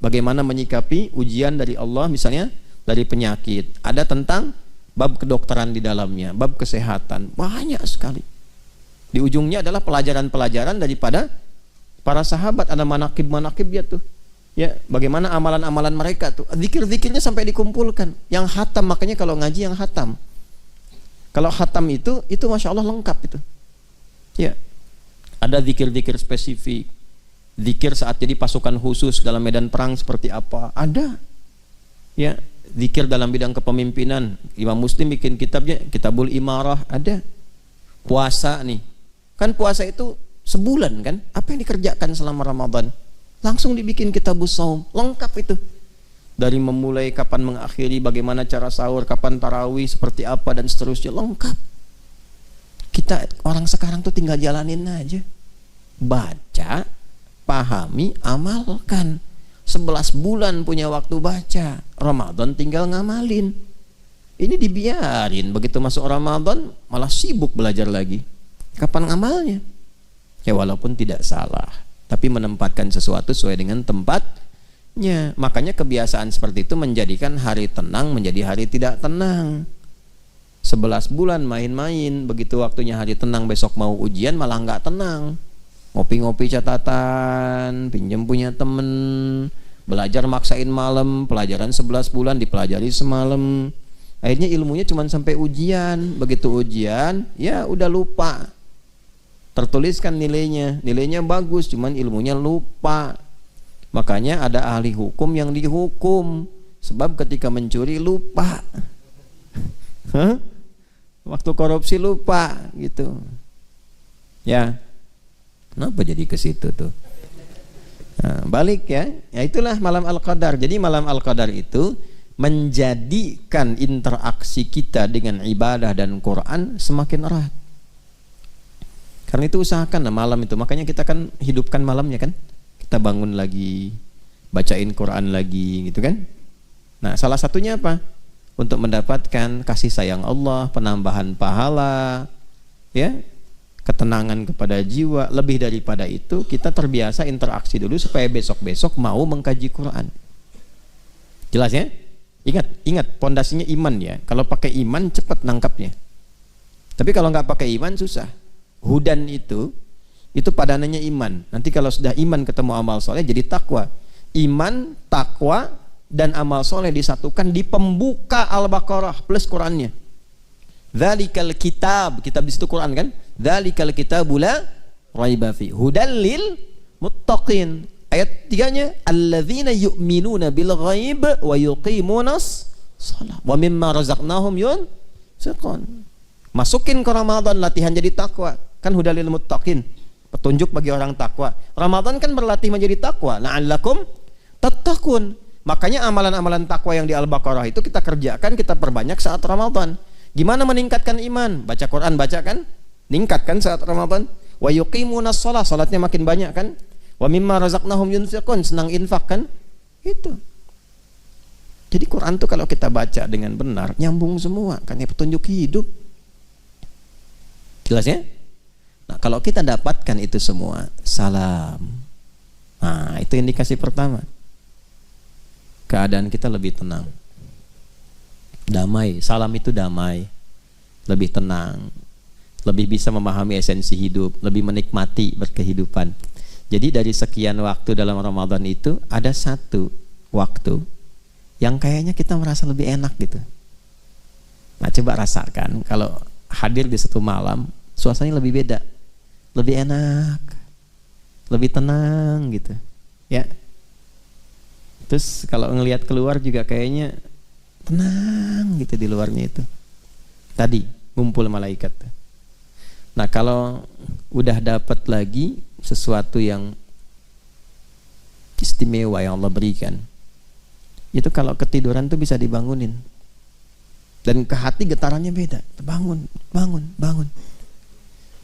bagaimana menyikapi ujian dari Allah misalnya dari penyakit. Ada tentang bab kedokteran di dalamnya, bab kesehatan, banyak sekali. Di ujungnya adalah pelajaran-pelajaran daripada para sahabat, ada manaqib-manaqib ya tuh. Ya, bagaimana amalan-amalan mereka tuh. Zikir-zikirnya sampai dikumpulkan. Yang khatam, makanya kalau ngaji yang khatam. Kalau khatam itu Masya Allah lengkap itu. Ya, ada zikir-zikir spesifik. Zikir saat jadi pasukan khusus dalam medan perang seperti apa? Ada. Ya, Zikir dalam bidang kepemimpinan, Imam Muslim bikin kitabnya, Kitabul Imarah, ada. Puasa nih, kan puasa itu sebulan kan, apa yang dikerjakan selama Ramadan? Langsung dibikin Kitabus Shaum, lengkap itu. Dari memulai kapan mengakhiri, bagaimana cara sahur, kapan tarawih, seperti apa dan seterusnya, lengkap. Kita orang sekarang tuh tinggal jalanin aja. Baca, pahami, amalkan. 11 bulan punya waktu baca, Ramadan tinggal ngamalin. Ini dibiarin, begitu masuk Ramadan malah sibuk belajar lagi. Kapan ngamalnya? Ya walaupun tidak salah, tapi menempatkan sesuatu sesuai dengan tempatnya. Makanya kebiasaan seperti itu menjadikan hari tenang menjadi hari tidak tenang. 11 bulan main-main, begitu waktunya hari tenang, besok mau ujian malah nggak tenang. Ngopi-ngopi catatan, pinjam punya temen, belajar maksain malam, pelajaran 11 bulan dipelajari semalam. Akhirnya ilmunya cuma sampai ujian. Begitu ujian, ya udah lupa. Tertuliskan nilainya bagus, cuman ilmunya lupa. Makanya ada ahli hukum yang dihukum, sebab ketika mencuri lupa. Waktu korupsi lupa gitu. Ya. Kenapa jadi ke situ tuh? Nah, balik ya. Ya itulah malam Al-Qadar. Jadi malam Al-Qadar itu menjadikan interaksi kita dengan ibadah dan Quran semakin erat. Karena itu usahakan malam itu. Makanya kita kan hidupkan malamnya kan. Kita bangun lagi, bacain Quran lagi gitu kan. Nah, salah satunya apa? Untuk mendapatkan kasih sayang Allah, penambahan pahala, ya, ketenangan kepada jiwa. Lebih daripada itu, kita terbiasa interaksi dulu supaya besok-besok mau mengkaji Quran. Jelas ya? Ingat pondasinya iman ya. Kalau pakai iman cepat nangkapnya. Tapi kalau nggak pakai iman susah. Hudan itu padanannya iman. Nanti kalau sudah iman ketemu amal soleh jadi takwa. Iman, takwa dan amal soleh disatukan di pembuka Al-Baqarah plus Qurannya. Dzalikal kitab, kitab di situ Quran kan? Dzalikal kitabu la raiba fi hudal lil muttaqin. Ayat 3-nya alladzina yu'minuna bil ghaib wa yuqimunas shalah wa mimma razaqnahum yunfiqun. Masukin ke Ramadan latihan jadi takwa. Kan hudal lil muttaqin, petunjuk bagi orang takwa. Ramadan kan berlatih menjadi takwa. La'allakum tattaqun. Makanya amalan-amalan takwa yang di Al-Baqarah itu kita kerjakan, kita perbanyak saat Ramadan. Gimana meningkatkan iman? Baca Quran, baca kan? Ningkatkan saat Ramadan. Wa yuqimunas shalah, salatnya makin banyak kan? Wa mimma razaqnahum yunfiqun, senang infak kan? Itu. Jadi Quran tuh kalau kita baca dengan benar, nyambung semua, kan ya petunjuk hidup. Jelas ya? Nah, kalau kita dapatkan itu semua, salam. Nah, itu indikasi pertama. Keadaan kita lebih tenang. Damai, salam itu damai, lebih tenang, lebih bisa memahami esensi hidup, lebih menikmati berkehidupan. Jadi dari sekian waktu dalam Ramadan itu ada satu waktu yang kayaknya kita merasa lebih enak gitu. Nah, coba rasakan kalau hadir di satu malam, suasananya lebih beda, lebih enak, lebih tenang gitu, ya. Terus kalau ngelihat keluar juga kayaknya tenang gitu di luarnya itu. Tadi ngumpul malaikat. Nah, kalau udah dapat lagi sesuatu yang istimewa yang Allah berikan, itu kalau ketiduran tuh bisa dibangunin. Dan ke hati getarannya beda. Bangun, bangun, bangun.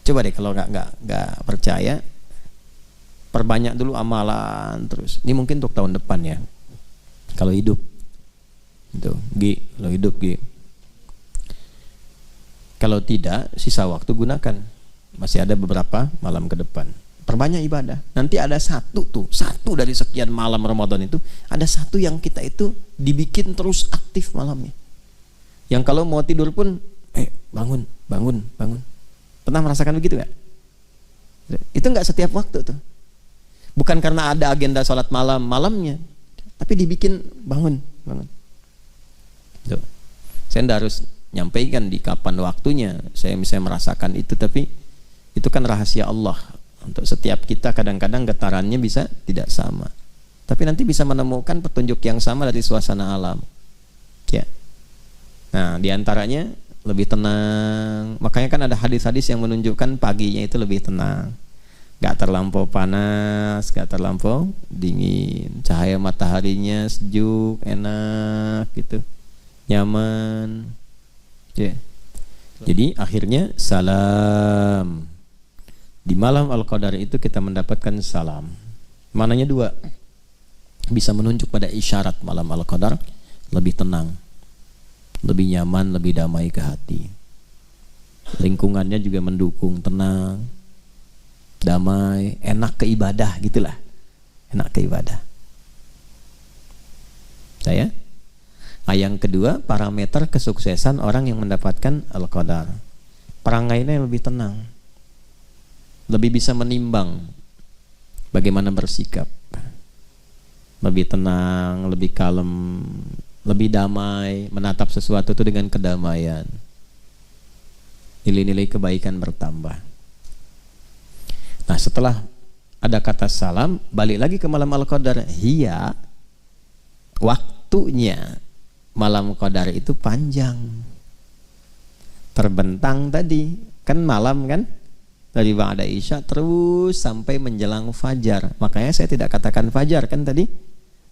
Coba deh kalau nggak percaya, perbanyak dulu amalan terus. Ini mungkin untuk tahun depan ya. Kalau hidup. Itu, kalau hidup Kalau tidak, sisa waktu gunakan. Masih ada beberapa malam ke depan. Perbanyak ibadah. Nanti ada satu dari sekian malam Ramadan itu, ada satu yang kita itu dibikin terus aktif malamnya. Yang kalau mau tidur pun, bangun. Pernah merasakan begitu nggak? Itu nggak setiap waktu tuh. Bukan karena ada agenda sholat malamnya, tapi dibikin bangun. Tuh. Saya tidak harus nyampaikan di kapan waktunya saya misalnya merasakan itu, tapi itu kan rahasia Allah. Untuk setiap kita kadang-kadang getarannya bisa tidak sama, tapi nanti bisa menemukan petunjuk yang sama dari suasana alam. Nah, diantaranya lebih tenang. Makanya kan ada hadis-hadis yang menunjukkan paginya itu lebih tenang. Gak terlampau panas, gak terlampau dingin. Cahaya mataharinya sejuk, enak gitu, nyaman. Ya. Jadi akhirnya salam. Di malam Al-Qadar itu kita mendapatkan salam. Mananya dua. Bisa menunjuk pada isyarat malam Al-Qadar lebih tenang, lebih nyaman, lebih damai ke hati. Lingkungannya juga mendukung, tenang, damai, enak ke ibadah gitulah. Enak ke ibadah. Saya. Nah, yang kedua, parameter kesuksesan orang yang mendapatkan Al-Qadar. Perangainya lebih tenang. Lebih bisa menimbang bagaimana bersikap. Lebih tenang, lebih kalem, lebih damai, menatap sesuatu itu dengan kedamaian. Nilai-nilai kebaikan bertambah. Nah, setelah ada kata salam, balik lagi ke malam Al-Qadar. Hiya, waktunya malam Qadar itu panjang. Terbentang tadi, kan malam kan? Dari ba'da isya terus sampai menjelang fajar. Makanya saya tidak katakan fajar kan tadi?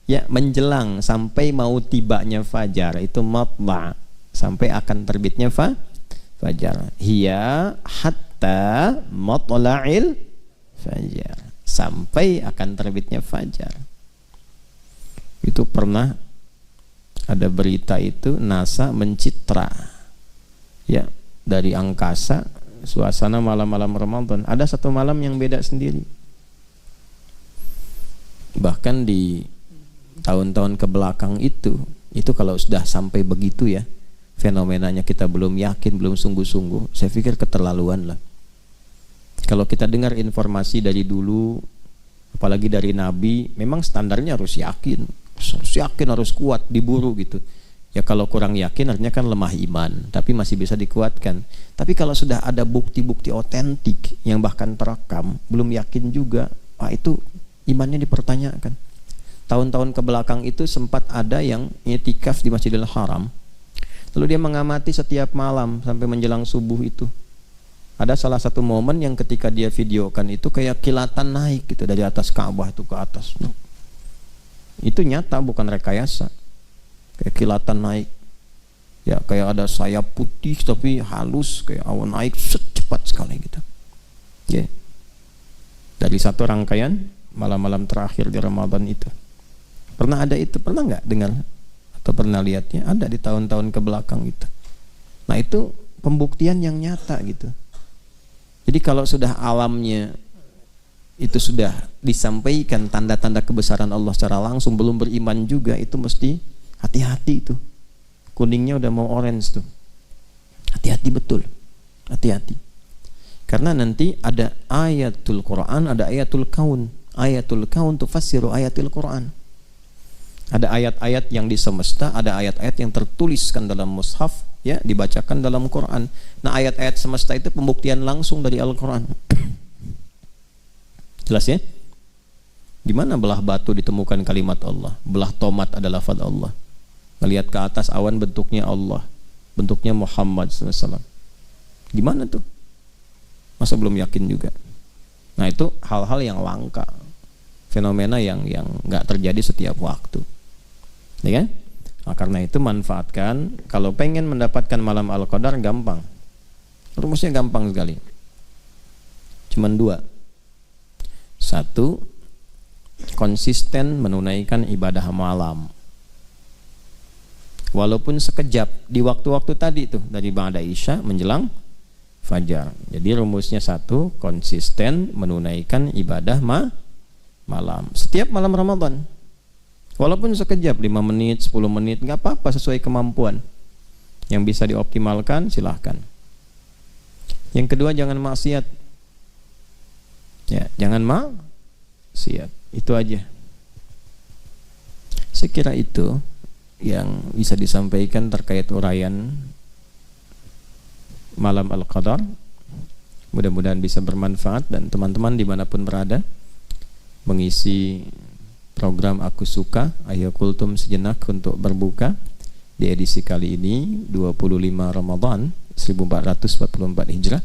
Ya, menjelang sampai mau tibanya fajar itu matla, sampai akan terbitnya fajar. Hiya hatta matla'il fajar, sampai akan terbitnya fajar. Itu pernah ada berita itu NASA mencitra ya dari angkasa suasana malam-malam Ramadan. Ada satu malam yang beda sendiri. Bahkan di tahun-tahun ke belakang itu kalau sudah sampai begitu ya, fenomenanya kita belum yakin, belum sungguh-sungguh, saya pikir keterlaluan lah. Kalau kita dengar informasi dari dulu, apalagi dari Nabi, memang standarnya harus yakin, harus kuat, diburu gitu. Ya kalau kurang yakin artinya kan lemah iman, tapi masih bisa dikuatkan. Tapi kalau sudah ada bukti-bukti otentik yang bahkan terekam, belum yakin juga, itu imannya dipertanyakan. Tahun-tahun ke belakang itu sempat ada yang i'tikaf di Masjidil Haram. Lalu dia mengamati setiap malam sampai menjelang subuh itu. Ada salah satu momen yang ketika dia videokan itu kayak kilatan naik gitu dari atas Ka'bah itu ke atas. Itu nyata, bukan rekayasa. Kayak kilatan naik. Ya kayak ada sayap putih tapi halus, kayak awan naik cepat sekali gitu. Ya. Dari satu rangkaian malam-malam terakhir di Ramadan itu. Pernah ada itu? Pernah nggak dengar? Atau pernah lihatnya? Ada di tahun-tahun ke belakang itu. Nah itu pembuktian yang nyata gitu. Jadi kalau sudah alamnya itu sudah disampaikan tanda-tanda kebesaran Allah secara langsung, belum beriman juga, itu mesti hati-hati itu. Kuningnya udah mau orange tuh. Hati-hati betul. Hati-hati. Karena nanti ada ayatul Quran, ada ayatul kaun. Ayatul kaun tufassiru ayatul Quran. Ada ayat-ayat yang di semesta, ada ayat-ayat yang tertuliskan dalam mushaf, ya, dibacakan dalam Quran. Nah, ayat-ayat semesta itu pembuktian langsung dari Al-Quran. Jelas ya? Di mana belah batu ditemukan kalimat Allah? Belah tomat adalah lafaz Allah. Melihat ke atas awan bentuknya Allah, bentuknya Muhammad SAW. Gimana tuh? Masa belum yakin juga? Nah, itu hal-hal yang langka, fenomena yang nggak terjadi setiap waktu. Ya kan? Nah, karena itu manfaatkan. Kalau pengen mendapatkan malam Al-Qadar gampang. Rumusnya gampang sekali. Cuman dua. Satu, konsisten menunaikan ibadah malam. Walaupun sekejap di waktu-waktu tadi tuh, dari ba'da isya menjelang fajar. Jadi rumusnya satu, konsisten menunaikan ibadah malam. Setiap malam Ramadan. Walaupun sekejap, 5 menit, 10 menit, gak apa-apa, sesuai kemampuan. Yang bisa dioptimalkan, silahkan. Yang kedua, jangan maksiat. Ya, jangan maksiat. Itu aja. Saya kira itu yang bisa disampaikan terkait uraian malam Al-Qadar. Mudah-mudahan bisa bermanfaat dan teman-teman dimanapun berada mengisi program Aku Suka, ayo kultum sejenak untuk berbuka, di edisi kali ini 25 Ramadan 1444 Hijrah,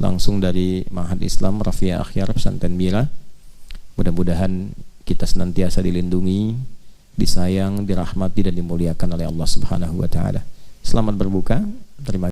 langsung dari Ma'had Islam Rafiah Akhyar Pesantren Mira. Mudah-mudahan kita senantiasa dilindungi, disayang, dirahmati dan dimuliakan oleh Allah Subhanahu wa taala. Selamat berbuka. Terima kasih.